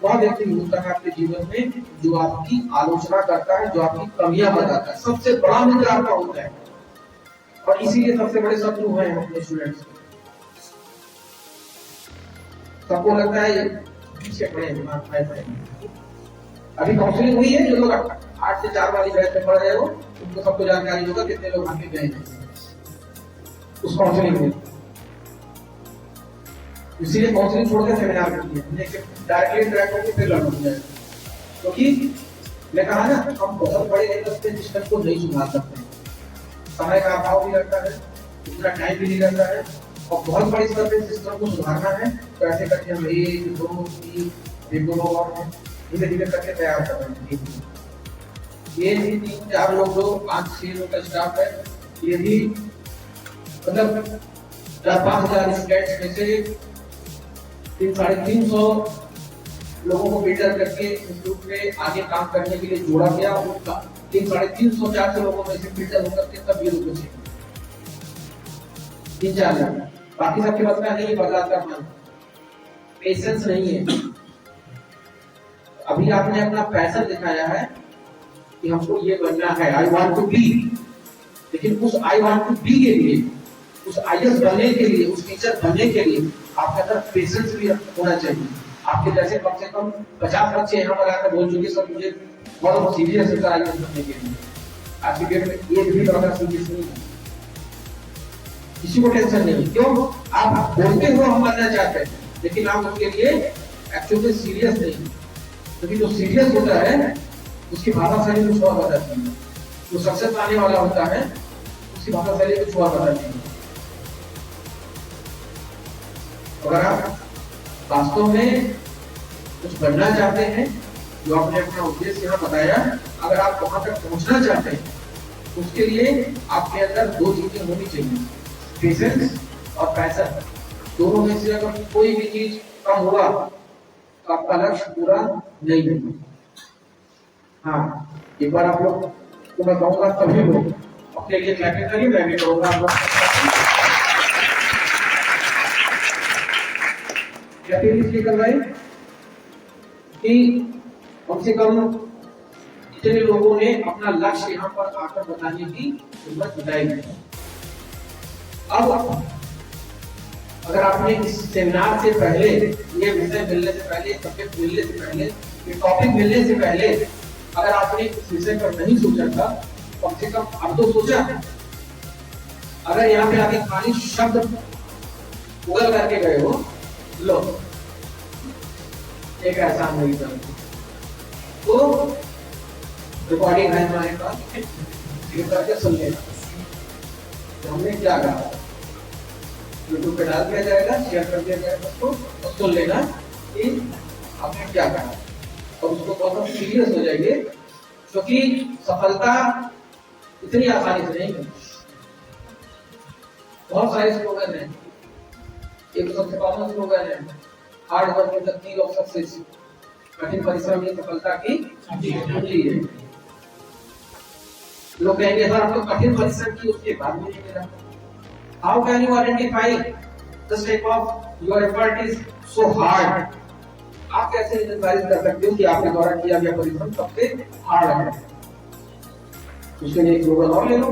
वह व्यक्ति मिलता है आपके जीवन में जो आपकी आलोचना करता है, जो आपकी कमियां बताता है। सबसे बड़ा मित्र आपका होता है और इसीलिए सबसे बड़े शत्रु हैं अपने स्टूडेंट्स। सबको लगता है पीछे पड़े अभी काउंसलिंग हुई है, जो लोग 8 से 4 वाली बैच में पढ़ रहे हो उनको सबको जानकारी होगा कितने लोग आगे गए हैं उस काउंसलिंग में। इसीलिए काउंसलिंग छोड़कर सेमिनार करती है, डायरेक्टली इंटरेक्ट होकर फिर लर्न हो जाए। क्योंकि मैं कहा ना, हम बहुत बड़े लेवल पे सिस्टम को नहीं सुधार सकते, समय का अभाव भी रहता है, उतना टाइम भी नहीं रहता है, और बहुत बड़े स्तर पे सिस्टम को सुधारना है तो ऐसे करके हम 1 2 3 1 2 और धीरे धीरे करके तैयार कर रहे हैं। ये भी 3 4 लोग, 5 6 लोग का स्टाफ है, ये भी मतलब 4-5 हजार स्टूडेंट्स में से 300-350 लोगों को बिल्डर करके इंस्टीट्यूट में आगे काम करने के लिए जोड़ा गया। उनका 300-350-400 लोगों में से बिल्डर होकर के तब ये लोग बचे 3-4 लोग, बाकी सबके पास में नहीं बदलाव करना, पेशेंस नहीं है। अभी आपने अपना पैशन दिखाया है कि हमको ये बनना है, आई वांट टू बी, लेकिन उस आई वांट टू बी के लिए, उस आईएएस बनने के लिए, उस टीचर बनने के लिए आपके अंदर पेशेंस भी होना चाहिए। आपके जैसे कम से कम 50 बच्चे यहाँ पर आकर बोल चुके सर मुझे बहुत सीरियस होता है आईएएस बनने के लिए। आज की डेट में एक भी बड़ा सीरियस नहीं है, किसी को टेंशन नहीं। क्यों? आप बोलते हुए हम बनना चाहते हैं, लेकिन आप उसके लिए एक्चुअली में सीरियस नहीं, क्योंकि जो सीरियस होता है उसकी भाषा शैली कुछ और बताती है, जो सक्सेस पाने वाला होता है उसकी भाषा शैली कुछ और बताती है। अगर आप वास्तव में कुछ बनना चाहते हैं, जो आपने अपना उद्देश्य यहाँ बताया, अगर आप वहां तक पहुंचना चाहते हैं, उसके लिए आपके अंदर 2 चीजें होनी चाहिए, पेशेंस और पैशन। दोनों में से अगर कोई भी चीज कम हुआ तो आपका लक्ष्य पूरा नहीं होगा। हाँ, एक बार आप लोग को मैं कहूँगा सभी लोग अपने लिए क्लैपिंग करिए, मैं भी कहूँगा आप लोग क्लैपिंग इसलिए कर रहे हैं कि कम से कम इतने लोगों ने अपना लक्ष्य यहाँ पर आकर बताने की हिम्मत जुटाई है। अब अगर आपने इस सेमिनार से पहले, ये विषय मिलने से पहले, सब्जेक्ट मिलने से पहले, ये टॉपिक मिलने से पहले अगर आपने इस विषय पर नहीं सोचा था, कम से कम अब तो सोचा। अगर यहाँ पे आगे खाली शब्द गूगल करके गए हो, लो एक ऐसा नहीं था, तो रिकॉर्डिंग है हमारे पास, ये करके सुन लेना तो हमने क्या कहा, यूट्यूब पे डाल दिया जाएगा, शेयर कर दिया जाएगा उसको, और सुन लेना कि आपने क्या कहा, और उसको बहुत सीरियस हो जाएंगे, क्योंकि सफलता इतनी आसानी से नहीं मिलती। बहुत सारे स्लोगन हैं, एक सबसे कॉमन स्लोगन है, hard work is the key of success, कठिन परिश्रम ही सफलता की कुंजी है। लोग कहेंगे सर हम तो कठिन परिश्रम की, उसके बाद में नहीं मिला। How can you identify the step of your effort is so hard? आप कैसे निर्धारित कर सकते हो कि आपके द्वारा किया गया परिश्रम सबसे हार्ड है? उसके लिए एक स्लोगन और ले लो,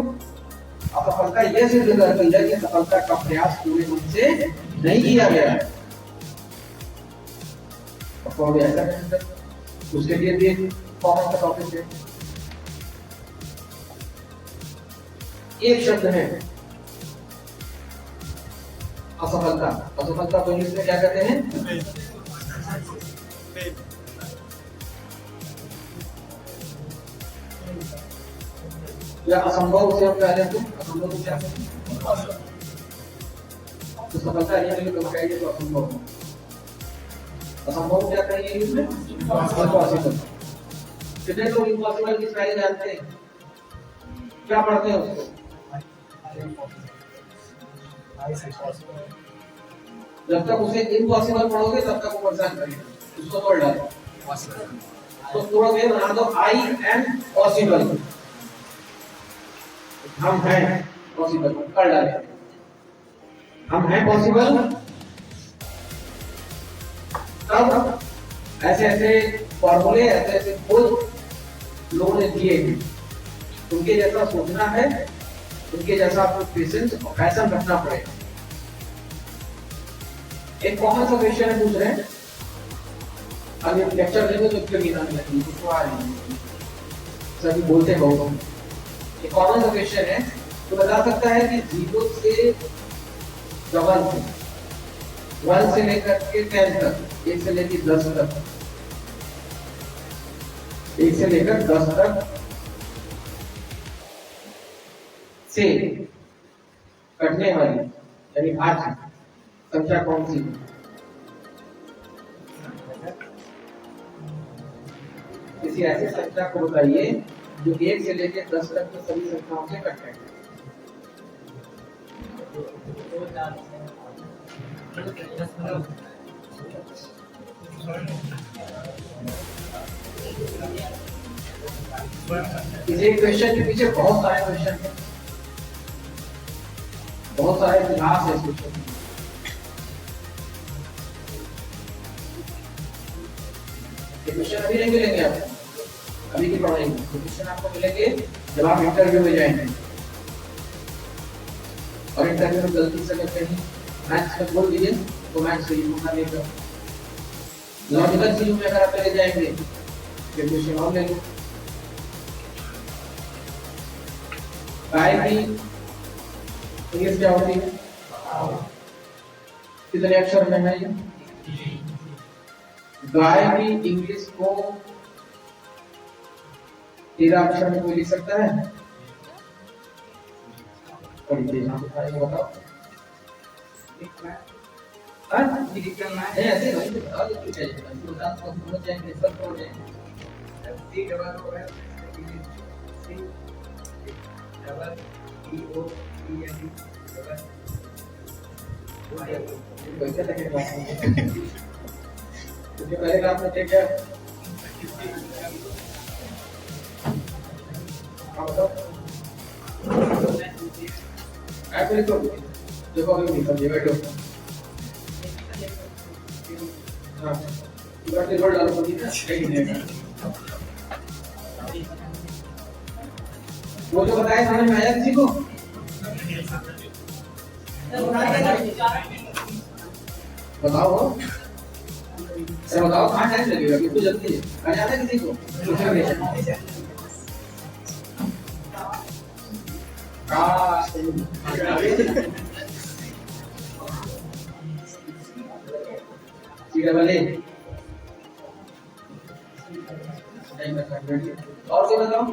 असफलता यह सिद्ध करती है कि सफलता का प्रयास पूरे मन से नहीं किया गया है। ऐसा उसके लिए भी कॉमन का टॉपिक है, एक शब्द है असफलता। असफलता को इंग्लिश में क्या कहते हैं? या असंभव से हम पहले तो असंभव को क्या कहते हैं? तो सफलता नहीं तो कहेंगे तो असंभव। असंभव क्या कहेंगे इंग्लिश में? इम्पॉसिबल। कितने लोग इम्पॉसिबल की स्पेलिंग जानते हैं? क्या पढ़ते हैं उसको? जब तक उसे इम्पॉसिबल पढ़ोगे तब तक वो परेशान करेगा, उसको तोड़ डालो, तो थोड़ा वे बना दो आई एम पॉसिबल, हम हैं पॉसिबल कर डाले, हम हैं पॉसिबल। तब ऐसे ऐसे फॉर्मूले, ऐसे ऐसे खोज लोगों ने दिए हैं। उनके जैसा सोचना है, उनके जैसा आपको पेशेंस और पैशन रखना पड़ेगा। एक कॉमन सा क्वेश्चन है, पूछ रहे हैं, अभी लेक्चर देंगे तो क्यों नहीं लगेगी, कुछ आ रही है, सभी बोलते हैं बहुत। एक कॉमन सा क्वेश्चन है, तो बता सकता है कि 0 से 1 से लेकर के 10 तक, 1 से लेकर 10 तक, 1 से लेकर 10 तक से कटने वाली यानी भाज्य संख्या कौन सी है? किसी ऐसी संख्या को बताइए जो 1 से लेकर 10 तक की सभी संख्याओं से कट है। इसी क्वेश्चन के पीछे बहुत सारे क्वेश्चन हैं, बहुत सारे इतिहास है इस क्वेश्चन में। क्वेश्चन अभी नहीं मिलेंगे आपको, अभी की पढ़ाई में क्वेश्चन आपको मिलेंगे जब आप इंटरव्यू में जाएंगे। और इंटरव्यू में गलती से अगर कहीं मैथ्स में बोल दिए तो मैथ्स सही होना नहीं होगा। लॉजिकल चीजों में अगर आप चले जाएंगे फिर क्वेश्चन और लेंगे। गाय की इंग्लिश क्या होती है? कितने अक्षर में है ये? गाय की इंग्लिश को 13 अक्षर में कोई लिख सकता है? बताओ। ऐसे नहीं बताओ, समझ जाएंगे, सब बोल जाएंगे। कैसे लगेगा? क्योंकि पहले काम में क्या ऐसे तो देखो अभी नहीं समझे बैठो। हाँ बैठे जोड़ डालो तो नहीं वो जो बताया समझ में आया किसी को? बताओ सर, बताओ कहाँ टाइम लगेगा, कितनी जल्दी है, आ जाता है किसी को? और क्या बताओ?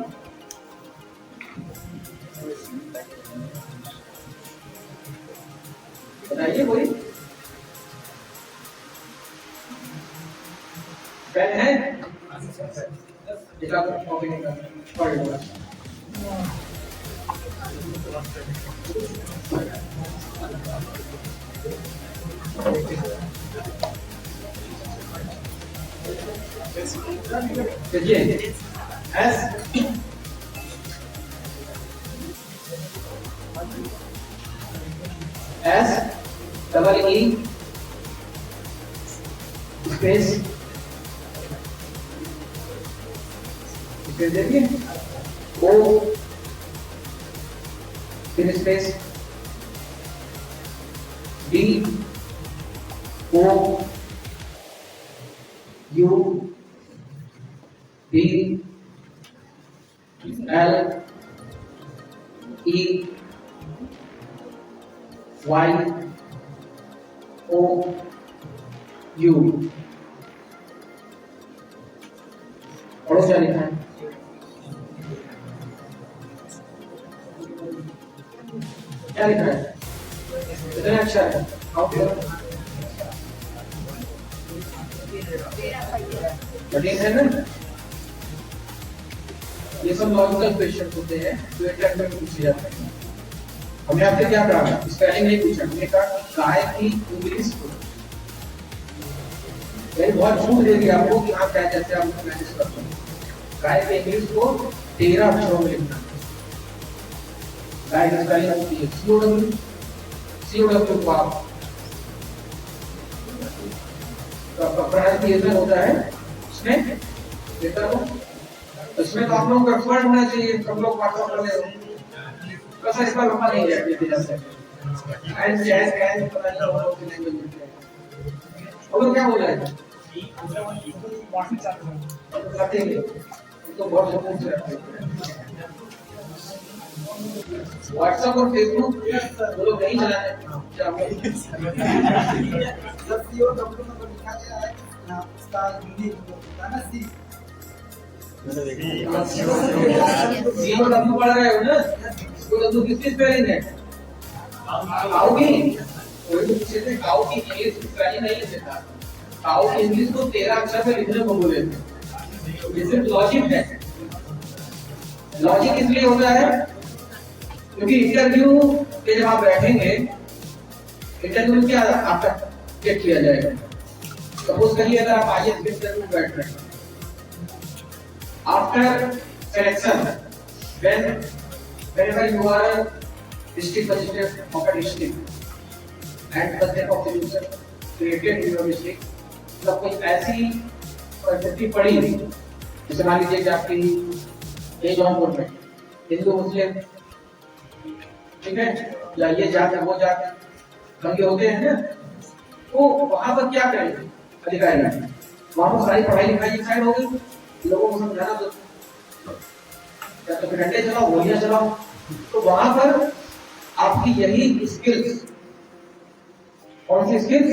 बताइए कोई पेन है? कॉपी नहीं कर पढ़ लो। चलिए एस डबल ई स्पेस देखिए ओ फिर space D O U D L E Y O U. पढ़ो क्या लिखा है? क्या लिखा है? कितने अक्षर है? कठिन है ना? ये सब लॉजिकल क्वेश्चन होते हैं जो एग्जाम में पूछे जाते हैं। हमने आपसे क्या कहा? स्पेलिंग नहीं पूछा, हमने कहा गाय की इंग्लिश को मैंने बहुत छूट दे दी आपको कि आप क्या जैसे आप मैनेज करते हैं। गाय की इंग्लिश को 13 अक्षरों में लिखना। गाय की स्पेलिंग होती है COW को आप प्रोनाउंसिएशन होता है उसमें बेहतर हो। इसमें तो आप लोगों का एक्सपर्ट होना चाहिए, सब लोग व्हाट्सएप कर ले बस इस पर लंबा नहीं जाती थी जैसे एंड कैन पता नहीं होगा कि लैंग्वेज में और क्या बोल रहा है करते हैं तो बहुत सुकून से रहते हैं। व्हाट्सएप और फेसबुक वो लोग नहीं चलाते क्या COW पढ़ रहे हो ना, तो किस स्पेलिंग है काऊ की कोई तो किसी से काऊ की इंग्लिश स्पेलिंग नहीं लिख सकता। काऊ की इंग्लिश को 13 अक्षर में लिखने को बोले थे। ये सिर्फ लॉजिक है। लॉजिक इसलिए होता है क्योंकि इंटरव्यू पे जब आप बैठेंगे, इंटरव्यू में क्या आपका चेक किया जाएगा। सपोज करिए अगर आप IAS के इंटरव्यू में बैठ रहे हैं, after selection whenever you are a district magistrate of a district and the step of solution created in your district, मतलब कोई ऐसी परिस्थिति पड़ी जैसे मान लीजिए कि आपकी ये जौनपुर में हिंदू मुस्लिम ठीक है या ये जात है वो जात है दंगे होते हैं ना, तो वहां पर क्या करें अधिकारी वहां पर सारी पढ़ाई लिखाई एक साइड हो गई, लोगों को समझाना तो या तो फिर डंडे चलाओ गोलियां चलाओ। तो वहां पर आपकी यही स्किल्स कौन सी स्किल्स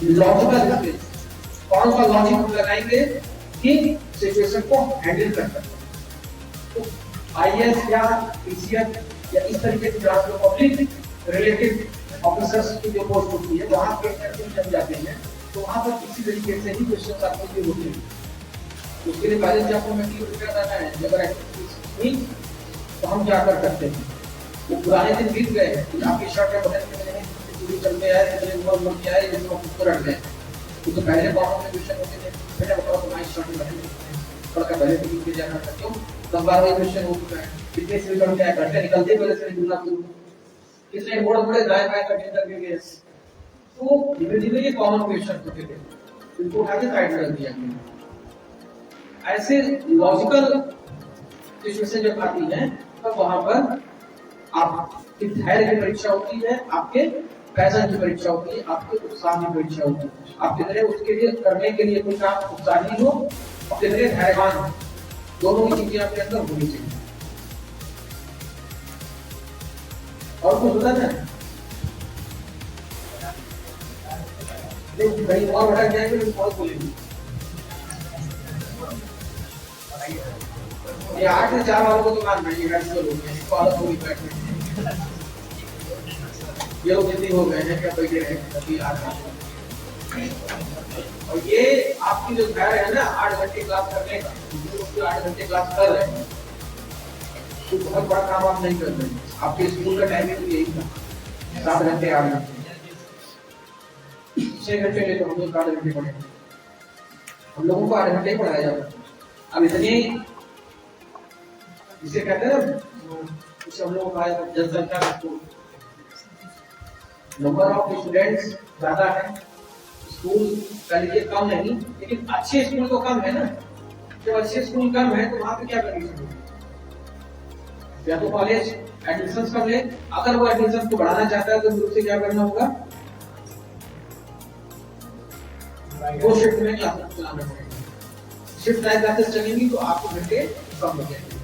लॉजिकल स्किल्स, कौन सा लॉजिक लगाएंगे कि सिचुएशन को हैंडल कर सकते। तो IAS या PCF या इस तरीके की जो पब्लिक रिलेटेड ऑफिसर्स की जो पोस्ट होती है वहां पे जब जाते हैं तो वहां पर किसी तरीके से ही क्वेश्चन आपको जो होते हैं उसके लिए पहले से आपको मेटीरियल प्रिपेयर करना है। अगर एक्टिविटीज तो हम क्या कर सकते हैं, वो पुराने दिन बीत गए हैं, आपकी शर्ट के बटन के नहीं पूरी चलते आए कितने नॉर्मल क्या है जिसको खुद को रख गए तो पहले कॉमन में क्वेश्चन होते थे बेटा बताओ तुम्हारी शर्ट के बटन पढ़ कर पहले तो लिख जाना था क्यों 10-12 क्वेश्चन हो चुका है कितने से निकल गया घंटे निकलते पहले से निकलना शुरू कितने बड़े गाय गाय का इंटरव्यू गए तो धीरे धीरे ये कॉमन क्वेश्चन होते थे इनको उठा के साइड कर दिया गया। ऐसे लॉजिकल सिचुएशन जब आती है तब वहां पर आपकी धैर्य की परीक्षा होती है, आपके पैशन की परीक्षा होती है, आपके उत्साह की परीक्षा होती है। आप कितने उसके लिए करने के लिए कोई काम उत्साही हो और कितने धैर्यवान हो, दोनों ही चीजें आपके अंदर होनी चाहिए। और कुछ होता है कहीं और बढ़ा जाएंगे तो बहुत बोलेंगे ये 8 से 4 वालों को तो मान नहीं है लोग हैं कॉलेज को भी बैठे ये लोग जल्दी हो गए हैं क्या बैठे रहे अभी 8 और ये आपकी जो धैर्य है ना 8 घंटे क्लास करने का जो 8 घंटे क्लास कर रहे हैं तो बहुत बड़ा काम आप नहीं कर रहे हैं। आपके स्कूल का टाइमिंग भी यही था 7 घंटे 8 घंटे 6 घंटे ले तो हम लोग 8 घंटे पढ़े हम लोगों को 8 घंटे पढ़ाया जाता है। अब इतनी जिसे कहते हैं ना हम लोग का जनसंख्या नंबर ऑफ स्टूडेंट्स ज्यादा है, स्कूल का लीजिए कम नहीं लेकिन अच्छे स्कूल तो कम है ना। जब अच्छे स्कूल कम है तो वहां पे क्या कंडीशन है या तो कॉलेज एडमिशन कर ले, अगर वो एडमिशन को बढ़ाना चाहता है तो ग्रुप से क्या करना होगा 2 शिफ्ट में क्लासेस चलाना पड़ेगा। शिफ्ट टाइम क्लासेस चलेंगी तो आपको घंटे कम हो जाएंगे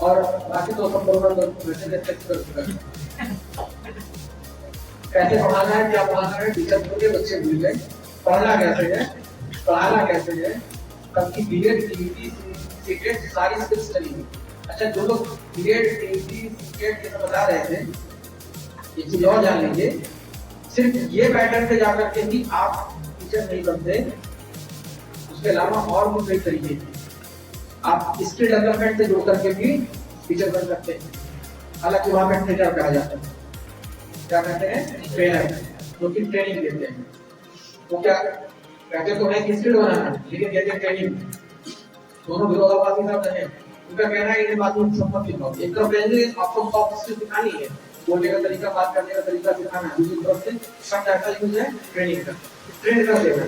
और बाकी तो सब बराबर घंटे कर चुका है। कैसे पढ़ाना है क्या पढ़ाना है टीचर भूल गए बच्चे भूल गए, पढ़ना कैसे है पढ़ाना कैसे है, कब की पीरियड एक्टिविटी सीक्रेट सारी स्किल्स चलेंगी। अच्छा जो लोग पीरियड एक्टिविटी सीक्रेट ये सब बता रहे थे ये चीज और जान लीजिए, सिर्फ ये पैटर्न पे जाकर के ही आप टीचर नहीं बनते, उसके अलावा और भी कई तरीके आप स्किल डेवलपमेंट से जुड़ करके भी टीचर बन सकते हैं। हालांकि वहां पे ट्रेनर कहा जाता है, क्या कहते हैं ट्रेनर, जो कि ट्रेनिंग देते हैं। वो क्या कहते तो है कि स्किल बनाना लेकिन कहते हैं ट्रेनिंग, दोनों विरोधाभासी शब्द हैं। उनका कहना है ये बात में सम्मत लिखो, एक तरफ कहेंगे आपको सॉफ्ट स्किल सिखानी है बोलने का तरीका, बात करने का तरीका सिखाना है। दूसरी तरफ से शब्द ऐसा यूज है ट्रेनिंग का, ट्रेन कर देना।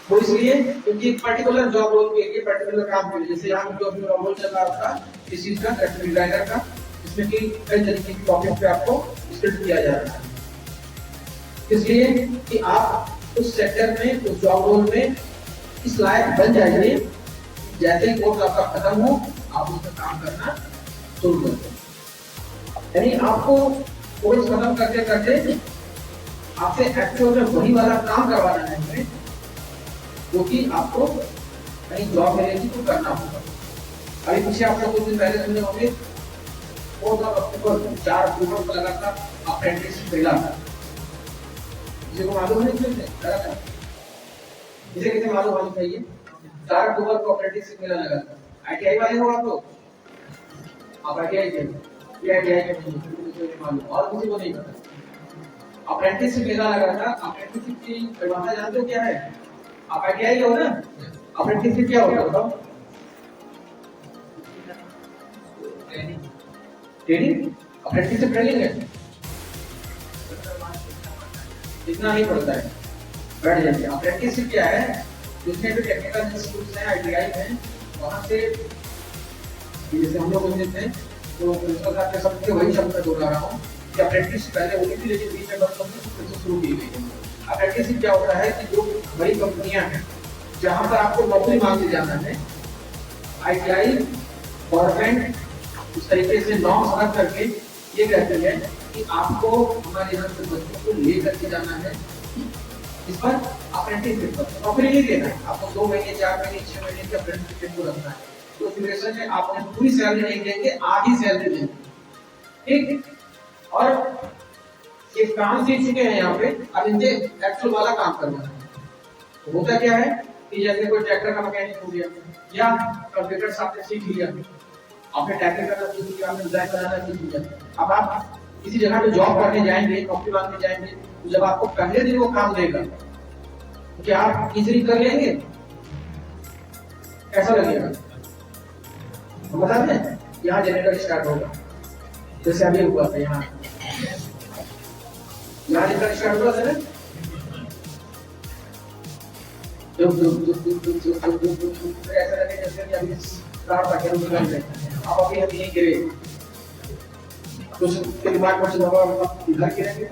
तो इसलिए क्योंकि एक पर्टिकुलर जॉब रोल के लिए पर्टिकुलर काम के लिए, जैसे यहाँ जो अभी रोल चल रहा था इस चीज का ग्राफिक डिजाइनर का, इसमें कि कई तरीके की टॉपिक पे आपको स्क्रिप्ट दिया जा रहा है, इसलिए कि आप उस सेक्टर में, उस जॉब रोल में इस लायक बन जाइए, जैसे ही कोर्स आपका खत्म हो आप उसमें काम करना शुरू कर दो। यानी आपको कोर्स खत्म करते करते आपसे एक्चुअल में वही वाला काम करवाना है हमें, जो कि आपको कहीं जॉब मिलेगी तो करना होगा। अभी पीछे आप लोग कुछ दिन पहले सुने होंगे, 4 अक्टूबर को लगा था अप्रेंटिसशिप मिला था। किसी को मालूम है? किसे किसे मालूम चाहिए? 4 अक्टूबर को अप्रेंटिसशिप मेला लगा था। ITI वाले हो आप लोग? आप ITI के मालूम, और किसी को नहीं पता। अप्रेंटिसशिप मेला लगा था। अप्रेंटिसशिप की परिभाषा जानते हो क्या है? आप ITI हो ना? अप्रेंटिसशिप क्या होता है बताओ? ट्रेनिंग। अप्रेंटिसशिप ट्रेनिंग है, इतना नहीं पड़ता है, बैठ जाइए। अप्रेंटिसशिप क्या है? जितने भी टेक्निकल इंस्टीट्यूट हैं, ITI हैं, वहाँ से जैसे हम लोग होते थे तो प्रिंसिपल साहब के शब्द के वही शब्द दोहरा रहा हूँ कि अप्रेंटिसशिप पहले होती थी लेकिन बीच में बंद होकर फिर से शुरू की गई है। अप्रेंटिसशिप क्या होता है कि जो बड़ी कंपनियां हैं जहाँ पर आपको नौकरी मांगने जाना है, ITI गवर्नमेंट इस तरीके से नॉर्म्स बना करके ये कहती है कि आपको हमारे यहाँ से बच्चों को लेकर के जाना है, इस पर अप्रेंटिसशिप पर नौकरी नहीं देना है आपको। 2 महीने 4 महीने 6 महीने के अप्रेंटिसशिप को रखना है। तो सिचुएशन में आप उन्हें पूरी सैलरी नहीं देंगे, आधी सैलरी देंगे, ठीक। और ये काम सीख चुके हैं यहाँ पे, अब इनसे एक्चुअल वाला काम करना है। तो होता क्या है कि जैसे कोई ट्रैक्टर का मैकेनिक हो गया या कंप्यूटर आपने सीख लिया, आपने टाइपिंग करना सीख लिया, आपने डिजाइन बनाना सीख लिया, अब आप किसी जगह पे जॉब करने जाएंगे, नौकरी मांगने जाएंगे, तो जब आपको पहले दिन वो काम देगा तो क्या आप इजीली कर लेंगे? कैसा लगेगा? तो बता दें, यहाँ जनरेटर स्टार्ट होगा, जैसे अभी हुआ था यहाँ जनरेटर स्टार्ट हुआ था ना, ऐसा लगे जैसे कि अभी स्टार्ट था क्या निकल रहे हैं। अब अभी हम यहीं गिरे, कुछ दिमाग में इधर गिरेंगे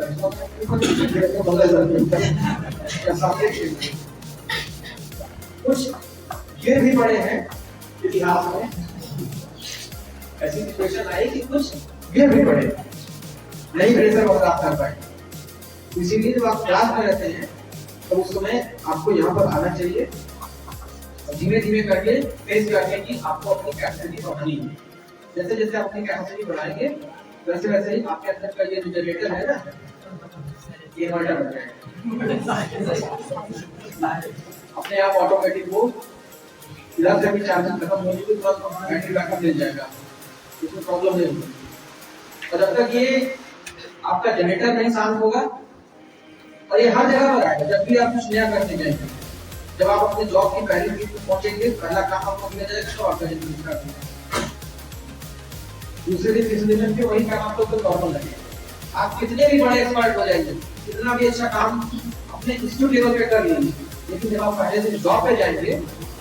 कुछ गिर भी पड़े हैं इतिहास में, ऐसी सिचुएशन आई कि कुछ गिर भी पड़े, नहीं प्रेशर बर्दाश्त कर पाए। इसीलिए जब आप क्लास में रहते हैं तो उस समय आपको यहाँ पर आना चाहिए, धीमे धीमे करके फेस करके कि आपको अपनी कैपेसिटी बढ़ानी है। जैसे जैसे आप अपनी कैपेसिटी बढ़ाएंगे वैसे वैसे ही आपके अंदर का ये जो जनरेटर है ना, ये इन्वर्टर बन जाएगा अपने आप ऑटोमेटिक। वो इधर से भी चार्जिंग खत्म होने के बाद बैटरी बैकअप मिल जाएगा, इसमें प्रॉब्लम नहीं होगी। और जब तक ये आपका जनरेटर नहीं शांत होगा, और ये हर जगह पर आएगा, जब भी आप कुछ नया करने जाएंगे, जब आप अपने जॉब की पहली वीक में पहुंचेंगे, पहला काम आपको मिल जाएगा तो आपका जनरेटर स्टार्ट होगा। दूसरे दिन तीसरे दिन के वही काम आपको तो नॉर्मल लगेगा। आप कितने भी बड़े एक्सपर्ट हो जाएंगे, कितना भी अच्छा काम अपने इंस्टीट्यूट लेवल पे कर लीजिए, लेकिन जब आप पहले दिन जॉब पे जाएंगे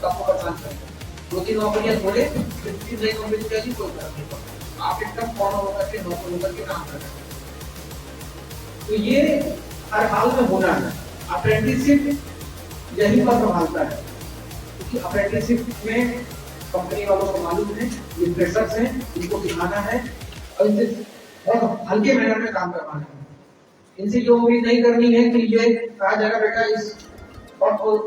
तो आपको परेशान करेंगे। 2-3 नौकरियां छोड़े, फिर 3 नई कंपनी चली, कोई फर्क नहीं पड़ता, आप एकदम फॉलो होकर के नौकरी होकर के काम कर रहे हैं। तो ये हर हाल में होना है। अप्रेंटिसशिप यही पर संभालता है, क्योंकि अप्रेंटिसशिप में कंपनी वालों को मालूम है ये फ्रेशर्स हैं, इनको सिखाना है और इनसे बहुत हल्के मैनर में काम करवाना है। इनसे जो उम्मीद नहीं करनी है कि ये कहा जाएगा बेटा इस स्पॉट को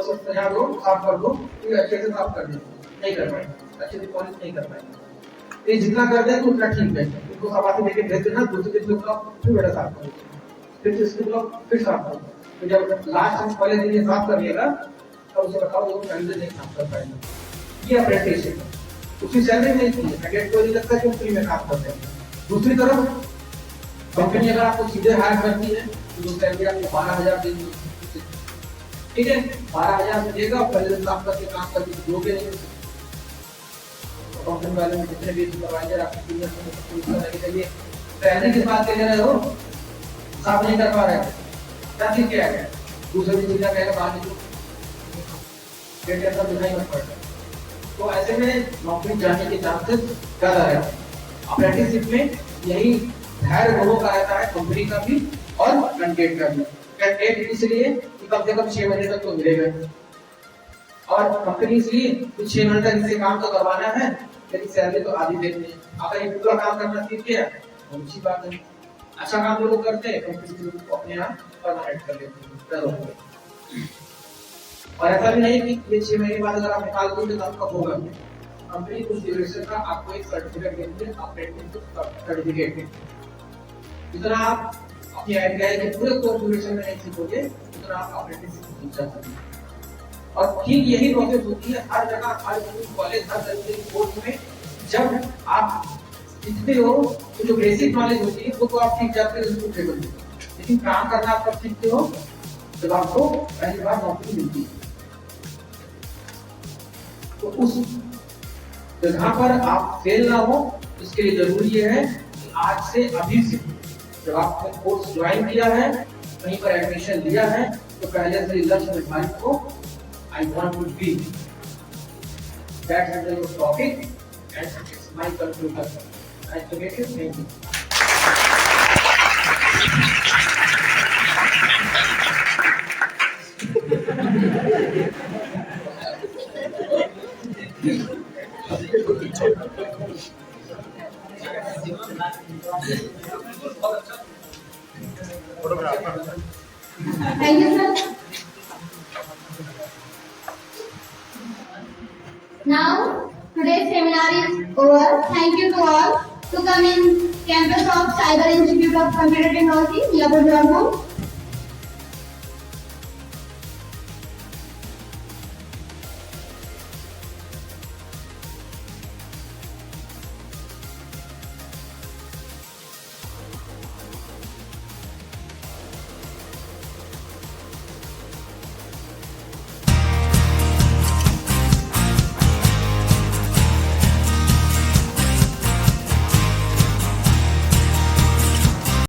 सजा दो, साफ कर दो, ये अच्छे से साफ कर दो, नहीं कर पाएंगे, अच्छे से पॉलिश नहीं कर पाएंगे। ये जितना कर दें तो उतना ठीक है। इनको शाबाशी देके भेज देना, दूसरे दिन ब्लॉक फिर बेटा साफ करो, फिर इसके ब्लॉक फिर साफ करो। तो जब लास्ट हम पहले दिन ये साफ कर लिएगा तब उसे बताओ वो पहले दिन नहीं साफ कर पाएगा। ये अप्रेंटिसशिप है, उसकी सैलरी नहीं थी, कैडेट को नहीं लगता कि फ्री में काम करते हैं। दूसरी तरफ कंपनी अगर आपको सीधे हायर करती है तो सैलरी आपको 12,000 देगी, ठीक है, 12,000 देगा, पहले दिन काम करके दोगे नहीं। कंपनी वाले में जितने भी सुपरवाइजर आपके सीनियर चाहिए पहले किस बात के ले रहे हो, साफ नहीं कर पा रहे, क्या चीज क्या है, दूसरी चीज क्या कहेगा बाहर निकलो, पेट के अंदर दिखाई मत पड़ता। तो ऐसे में नौकरी जाने के चांसेस ज्यादा रहते हैं। अप्रेंटिसशिप में यही धैर्य दोनों का रहता है, कंपनी का भी और कैंडिडेट का भी। कैंडिडेट इसलिए कि कम से कम 6 महीने तक तो मिलेगा, और कंपनी इसलिए कि 6 महीने तक इसे काम तो करवाना है, लेकिन सैलरी तो आधी देनी है। अगर ये पूरा काम करना सीख गया तो अच्छी बात है, अच्छा काम जो लोग करते हैं कंपनी को अपने यहाँ परमानेंट कर लेते हैं। और ऐसा भी नहीं कि ये 6 महीने बाद अगर आप निकाल दोगे तो कब होगा, कंपनी कुछ ड्यूरेशन का आपको एक सर्टिफिकेट देती है, अप्रेंटिसशिप सर्टिफिकेट। जितना आप अपनी आइडिया है कि पूरे कोर्स ड्यूरेशन में नहीं सीखोगे उतना आप अप्रेंटिसशिप सीख सकते हैं। और ठीक यही प्रोसेस होती है हर जगह, हर कॉलेज, हर तरीके के कोर्स में। जब आप सीखते हो तो जो बेसिक नॉलेज होती है वो तो आप सीख जाते हो उसको टेबल में, लेकिन काम करना आप कब सीखते हो, जब आपको पहली बार नौकरी मिलती है। तो उस जगह पर आप फेल ना हो, इसके लिए जरूरी है कि आज से, अभी से, जब आपने कोर्स ज्वाइन किया है, कहीं पर एडमिशन लिया है, तो पहले से लक्ष्य निर्धारित हो। I want to be that under your topic, and it's my conclusion. Nice to meet you. Thank you. Thank you, sir. Now, today's seminar is over. Thank you to all to come in campus of Cyber Institute of Computer Technology, Labur Jammu.